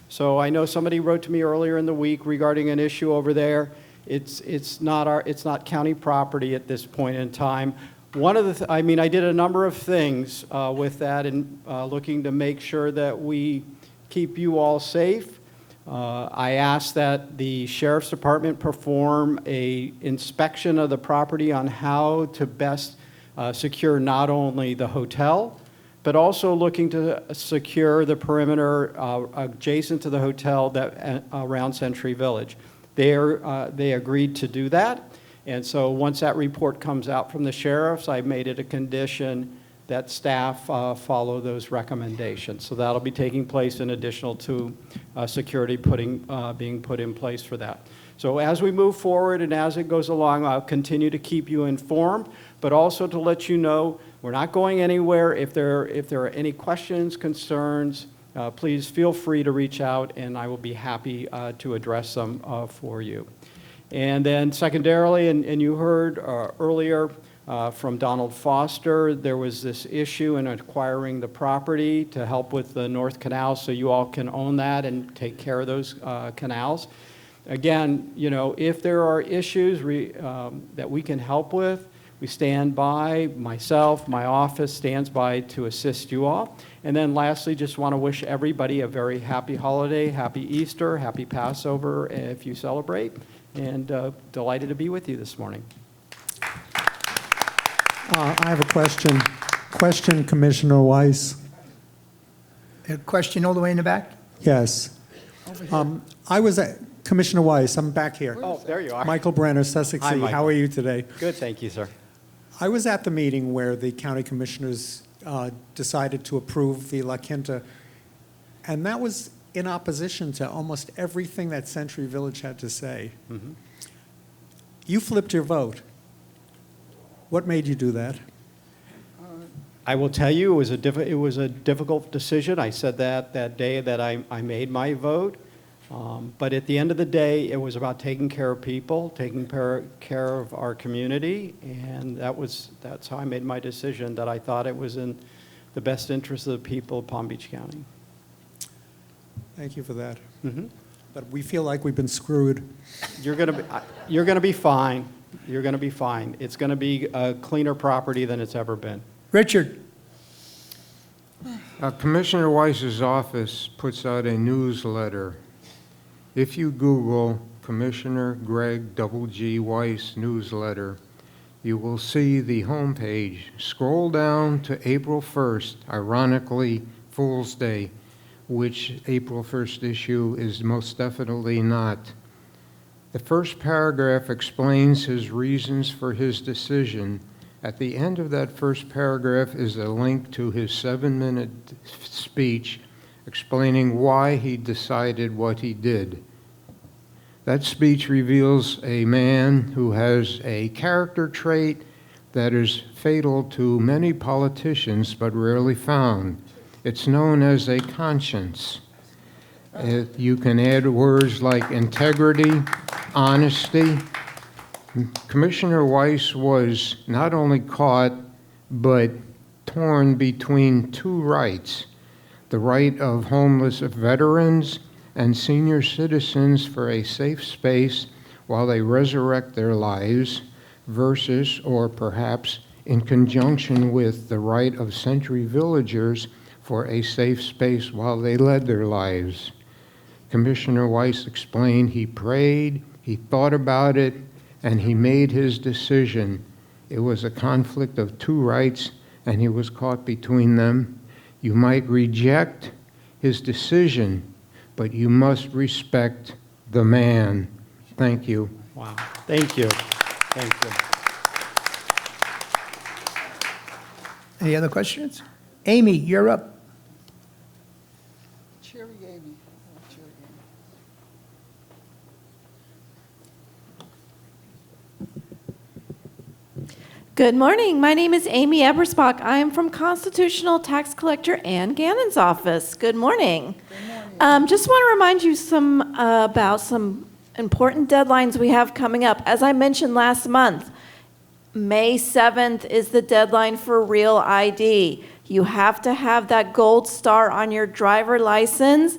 W: So I know somebody wrote to me earlier in the week regarding an issue over there. It's not county property at this point in time. One of the, I did a number of things with that and looking to make sure that we keep you all safe. I asked that the Sheriff's Department perform a inspection of the property on how to best secure not only the hotel, but also looking to secure the perimeter adjacent to the hotel that around Century Village. They agreed to do that, and so once that report comes out from the sheriffs, I made it a condition that staff follow those recommendations. So that'll be taking place in additional to security being put in place for that. So as we move forward and as it goes along, I'll continue to keep you informed, but also to let you know we're not going anywhere. If there are any questions, concerns, please feel free to reach out and I will be happy to address them for you. And then secondarily, and you heard earlier, from Donald Foster, there was this issue in acquiring the property to help with the North Canal, so you all can own that and take care of those canals. Again, if there are issues that we can help with, we stand by, myself, my office stands by to assist you all. And then lastly, just want to wish everybody a very happy holiday, happy Easter, happy Passover if you celebrate, and delighted to be with you this morning.
C: I have a question. Question, Commissioner Weiss.
A: A question all the way in the back?
C: Yes. I was at, Commissioner Weiss, I'm back here.
W: Oh, there you are.
C: Michael Brenner, Sussex
W: Hi,
C: City.
W: Michael.
C: How are you today?
W: Good, thank you, sir.
C: I was at the meeting where the county commissioners decided to approve the La Quinta, and that was in opposition to almost everything that Century Village had to say.
W: Mm-hmm.
C: You flipped your vote. What made you do that?
W: I will tell you, it was a difficult decision. I said that day that I made my vote. But at the end of the day, it was about taking care of people, taking care of our community, and that's how I made my decision, that I thought it was in the best interest of the people of Palm Beach County.
C: Thank you for that.
W: Mm-hmm.
C: But we feel like we've been screwed.
W: You're gonna be fine. You're gonna be fine. It's gonna be a cleaner property than it's ever been.
A: Richard.
G: Commissioner Weiss's office puts out a newsletter. If you Google Commissioner Greg G. Weiss newsletter, you will see the homepage. Scroll down to April 1st, ironically Fool's Day, which April 1st issue is most definitely not. The first paragraph explains his reasons for his decision. At the end of that first paragraph is a link to his 7-minute speech explaining why he decided what he did. That speech reveals a man who has a character trait that is fatal to many politicians but rarely found. It's known as a conscience. You can add words like integrity, honesty. Commissioner Weiss was not only caught, but torn between two rights: the right of homeless veterans and senior citizens for a safe space while they resurrect their lives, versus, or perhaps in conjunction with, the right of Century Villagers for a safe space while they led their lives. Commissioner Weiss explained he prayed, he thought about it, and he made his decision. It was a conflict of two rights, and he was caught between them. You might reject his decision, but you must respect the man. Thank you.
W: Wow. Thank you. Thank you.
A: Any other questions? Amy, you're up.
Q: Cheery Amy.
H: Good morning. My name is Amy Ebersbach. I am from Constitutional Tax Collector Ann Gannon's office. Good morning. Just want to remind you about some important deadlines we have coming up. As I mentioned last month, May 7th is the deadline for Real ID. You have to have that gold star on your driver license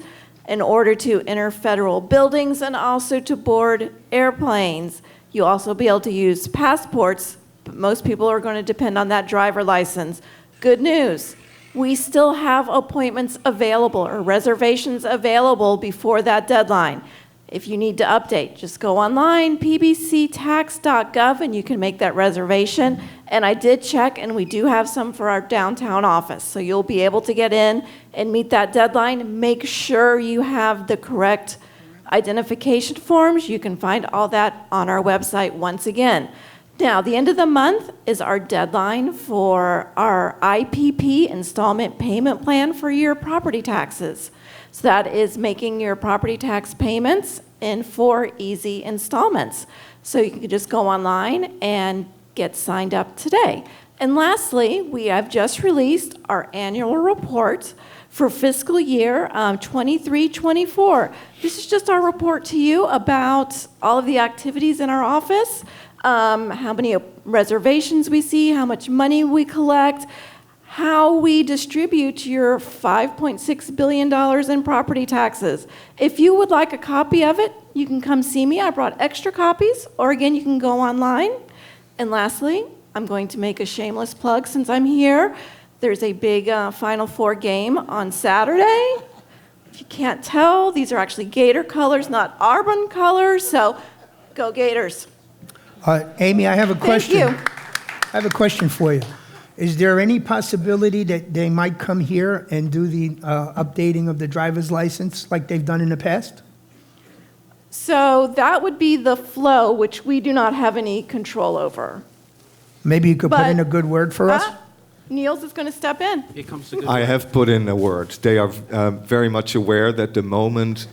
H: in order to enter federal buildings and also to board airplanes. You'll also be able to use passports, but most people are going to depend on that driver license. Good news, we still have appointments available or reservations available before that deadline. If you need to update, just go online, pbctax.gov, and you can make that reservation. And I did check, and we do have some for our downtown office. So you'll be able to get in and meet that deadline. Make sure you have the correct identification forms. You can find all that on our website once again. Now, the end of the month is our deadline for our IPP, installment payment plan for your property taxes. So that is making your property tax payments in 4 easy installments. So you can just go online and get signed up today. And lastly, we have just released our annual report for fiscal year 23-24. This is just our report to you about all of the activities in our office, how many reservations we see, how much money we collect, how we distribute your $5.6 billion in property taxes. If you would like a copy of it, you can come see me. I brought extra copies, or again, you can go online. And lastly, I'm going to make a shameless plug since I'm here. There's a big Final Four game on Saturday. If you can't tell, these are actually Gator colors, not Auburn colors, so go Gators.
A: Amy, I have a question.
H: Thank you.
A: I have a question for you. Is there any possibility that they might come here and do the updating of the driver's license like they've done in the past?
H: So that would be the flow, which we do not have any control over.
A: Maybe you could put
H: But-
A: in a good word for us?
H: Niels is going to step in.
F: Here comes the good
I: I
F: word.
I: have put in a word. They are very much aware that the moment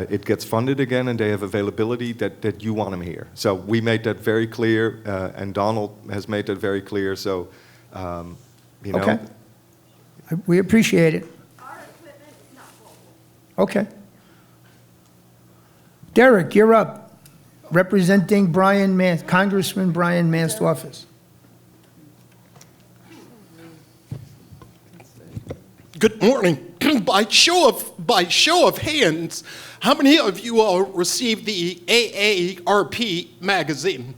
I: it gets funded again and they have availability, that you want them here. So we made that very clear, and Donald has made that very clear. So, you know.
A: Okay. We appreciate it. Okay. Derek, you're up, representing Congressman Brian Mast's office.
J: Good morning. By show of hands, how many of you all received the AARP magazine?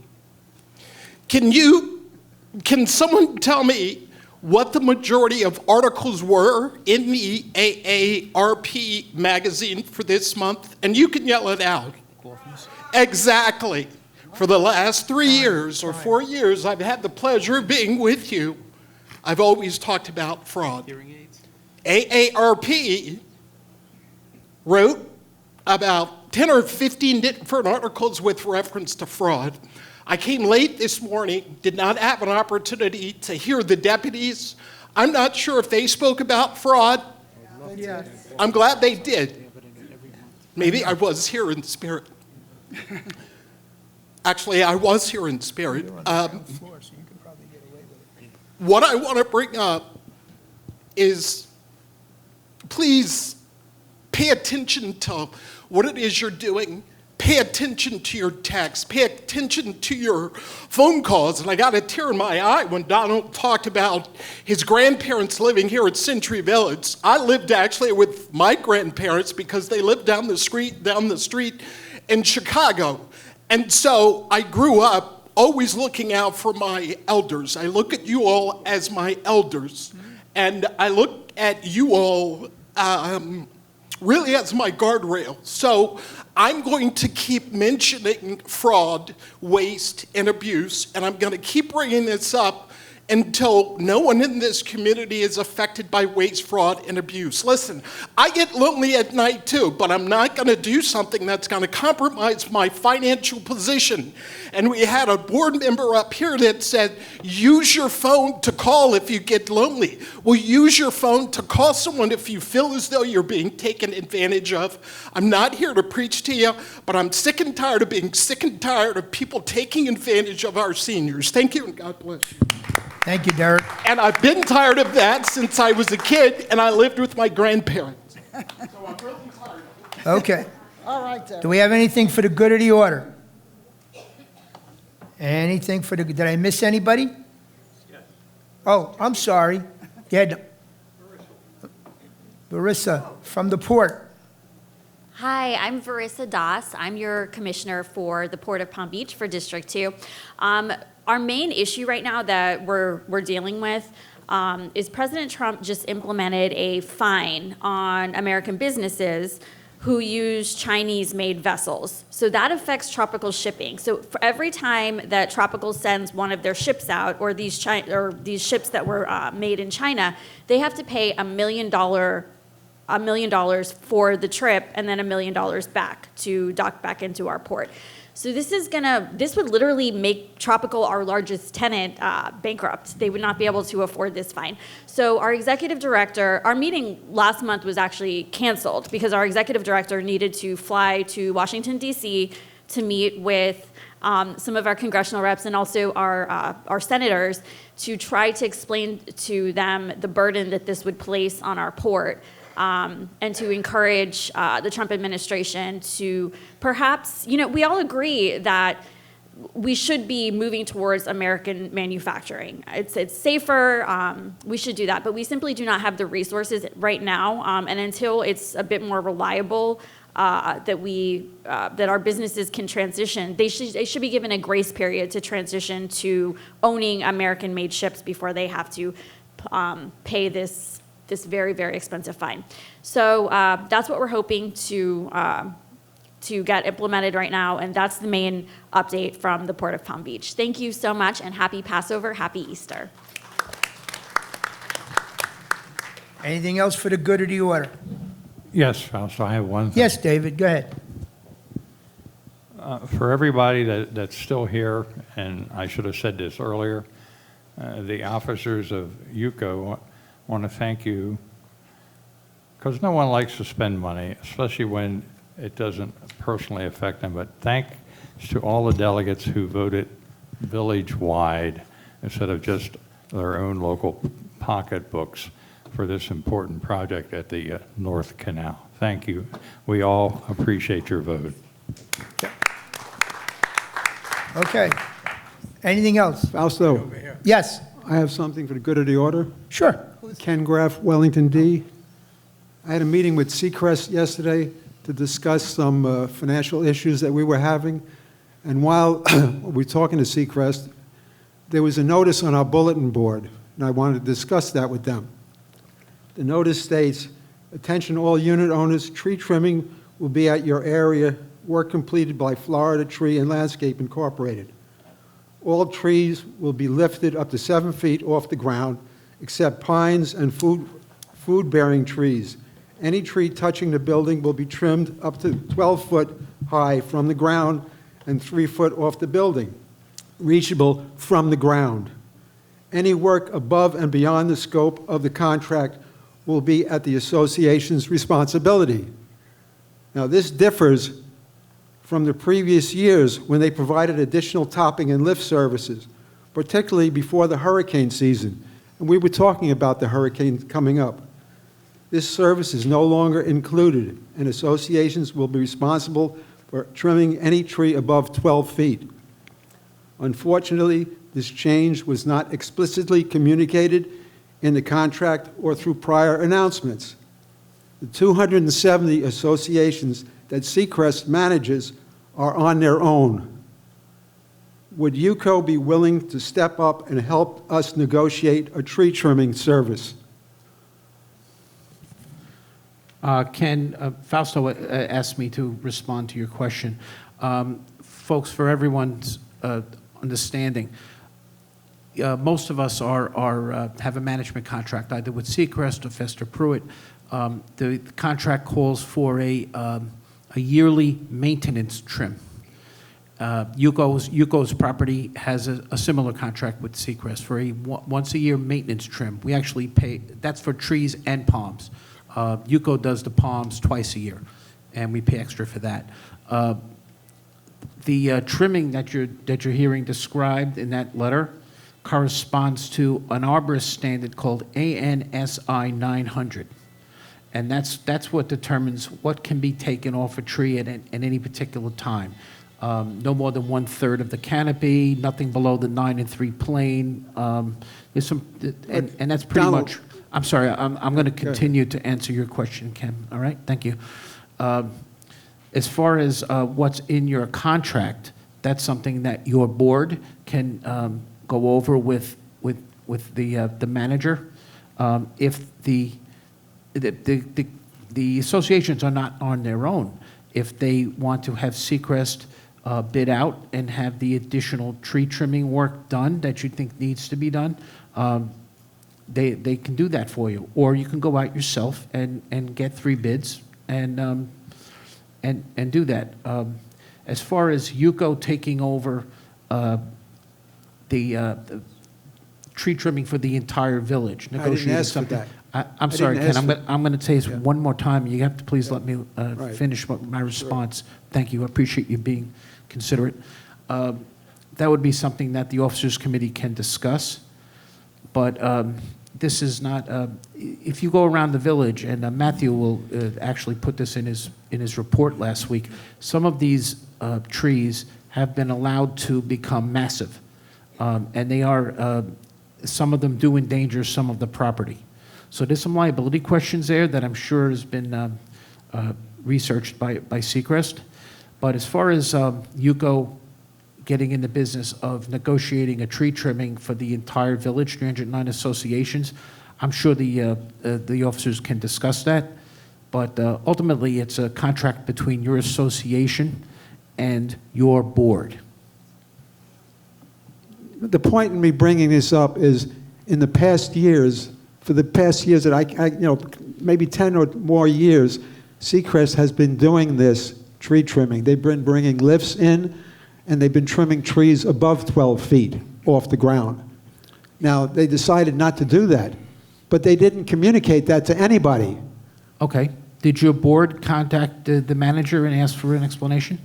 J: Can someone tell me what the majority of articles were in the AARP magazine for this month? And you can yell it out. Exactly. For the last 3 years or 4 years, I've had the pleasure of being with you. I've always talked about fraud. AARP wrote about 10 or 15 different articles with reference to fraud. I came late this morning, did not have an opportunity to hear the deputies. I'm not sure if they spoke about fraud.
A: Yes.
J: I'm glad they did. Maybe I was here in spirit. Actually, I was here in spirit. What I want to bring up is, please pay attention to what it is you're doing. Pay attention to your texts. Pay attention to your phone calls. And I got a tear in my eye when Donald talked about his grandparents living here at Century Village. I lived actually with my grandparents because they lived down the street in Chicago. And so I grew up always looking out for my elders. I look at you all as my elders. And I look at you all really as my guardrail. So I'm going to keep mentioning fraud, waste, and abuse, and I'm going to keep bringing this up until no one in this community is affected by waste, fraud, and abuse. Listen, I get lonely at night too, but I'm not going to do something that's going to compromise my financial position. And we had a board member up here that said, use your phone to call if you get lonely. Well, use your phone to call someone if you feel as though you're being taken advantage of. I'm not here to preach to you, but I'm sick and tired of being sick and tired of people taking advantage of our seniors. Thank you, and God bless you.
A: Thank you, Derek.
J: And I've been tired of that since I was a kid and I lived with my grandparents.
A: Okay.
Q: All right, Derek.
A: Do we have anything for the good of the order? Anything for the, did I miss anybody? Oh, I'm sorry. Yeah, Larissa from the port.
K: Hi, I'm Varissa Das. I'm your commissioner for the Port of Palm Beach for District 2. Our main issue right now that we're dealing with is President Trump just implemented a fine on American businesses who use Chinese-made vessels. So that affects tropical shipping. So for every time that Tropical sends one of their ships out, or these ships that were made in China, they have to pay $1 million for the trip, and then $1 million back to dock back into our port. So this would literally make Tropical, our largest tenant, bankrupt. They would not be able to afford this fine. So our executive director, our meeting last month was actually canceled because our executive director needed to fly to Washington, D.C. to meet with some of our congressional reps and also our senators to try to explain to them the burden that this would place on our port. And to encourage the Trump administration to perhaps, we all agree that we should be moving towards American manufacturing. It's safer, we should do that, but we simply do not have the resources right now, and until it's a bit more reliable that our businesses can transition, they should be given a grace period to transition to owning American-made ships before they have to pay this very, very expensive fine. So that's what we're hoping to get implemented right now, and that's the main update from the Port of Palm Beach. Thank you so much, and happy Passover, happy Easter.
A: Anything else for the good of the order?
N: Yes, Fausto, I have one thing.
A: Yes, David, go ahead.
N: For everybody that's still here, and I should have said this earlier, the officers of UCO want to thank you, because no one likes to spend money, especially when it doesn't personally affect them. But thanks to all the delegates who voted village-wide instead of just their own local pocketbooks for this important project at the North Canal. Thank you. We all appreciate your vote.
A: Okay. Anything else?
L: Fausto.
A: Yes.
L: I have something for the good of the order.
A: Sure.
L: Ken Graff, Wellington D. I had a meeting with Seacrest yesterday to discuss some financial issues that we were having. And while we're talking to Seacrest, there was a notice on our bulletin board, and I wanted to discuss that with them. The notice states, "Attention all unit owners, tree trimming will be at your area, work completed by Florida Tree and Landscape Incorporated. All trees will be lifted up to 7 feet off the ground, except pines and food-bearing trees. Any tree touching the building will be trimmed up to 12 foot high from the ground and 3 foot off the building, reachable from the ground. Any work above and beyond the scope of the contract will be at the association's responsibility." Now, this differs from the previous years when they provided additional topping and lift services, particularly before the hurricane season. And we were talking about the hurricane coming up. This service is no longer included, and associations will be responsible for trimming any tree above 12 feet. Unfortunately, this change was not explicitly communicated in the contract or through prior announcements. The 270 associations that Seacrest manages are on their own. Would UCO be willing to step up and help us negotiate a tree trimming service?
F: Ken, Fausto asked me to respond to your question. Folks, for everyone's understanding, most of us have a management contract, either with Seacrest or Fester Pruitt. The contract calls for a yearly maintenance trim. UCO's property has a similar contract with Seacrest for a once-a-year maintenance trim. We actually pay, that's for trees and palms. UCO does the palms twice a year, and we pay extra for that. The trimming that you're hearing described in that letter corresponds to an arborist standard called ANSI 900. And that's what determines what can be taken off a tree at any particular time. No more than 1/3 of the canopy, nothing below the 9 3 plane. There's some, and that's pretty
L: Donald.
F: much. I'm sorry, I'm going to continue to answer your question, Kim. All right, thank you. As far as what's in your contract, that's something that your board can go over with the manager. If the associations are not on their own, if they want to have Seacrest bid out and have the additional tree trimming work done that you think needs to be done, they can do that for you. Or you can go out yourself and get 3 bids and do that. As far as UCO taking over the tree trimming for the entire village, negotiating
L: ask for
F: something.
L: that.
F: I'm
L: I
F: sorry,
L: didn't
F: Ken,
L: ask
F: I'm going to say this
L: Yeah.
F: one more time. You have to please let me
L: Right.
F: finish my response. Thank you. I appreciate you being considerate. That would be something that the Officers Committee can discuss. But this is not, if you go around the village, and Matthew will actually put this in his report last week, some of these trees have been allowed to become massive. And they are, some of them do endanger some of the property. So there's some liability questions there that I'm sure has been researched by Seacrest. But as far as UCO getting in the business of negotiating a tree trimming for the entire village, 309 associations, I'm sure the officers can discuss that. But ultimately, it's a contract between your association and your board.
L: The point in me bringing this up is, in the past years, for the past years that maybe 10 or more years, Seacrest has been doing this tree trimming. They've been bringing lifts in, and they've been trimming trees above 12 feet off the ground. Now, they decided not to do that, but they didn't communicate that to anybody.
F: Okay. Did your board contact the manager and ask for an explanation?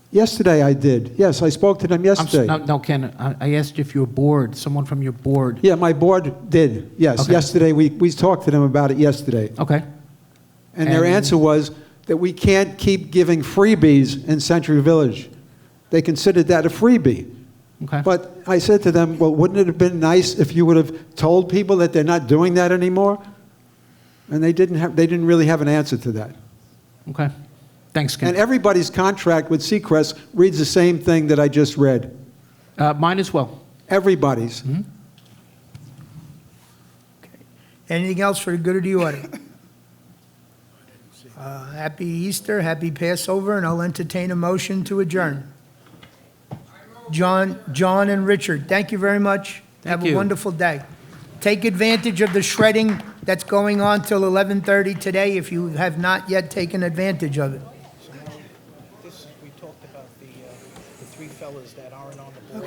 L: Yesterday I did. Yes, I spoke to them yesterday.
F: No, Ken, I asked if your board, someone from your board.
L: Yeah, my board did, yes.
F: Okay.
L: Yesterday, we talked to them about it yesterday.
F: Okay.
L: And their answer was that we can't keep giving freebies in Century Village. They considered that a freebie.
F: Okay.
L: But I said to them, well, wouldn't it have been nice if you would have told people that they're not doing that anymore? And they didn't really have an answer to that.
F: Okay. Thanks, Ken.
L: And everybody's contract with Seacrest reads the same thing that I just read.
F: Mine as well.
L: Everybody's.
F: Mm-hmm.
A: Anything else for the good of the order? Happy Easter, happy Passover, and I'll entertain a motion to adjourn. John and Richard, thank you very much. Have a wonderful day. Take advantage of the shredding that's going on till 11:30 today if you have not yet taken advantage of it.
F: We talked about the 3 fellas that aren't on the board.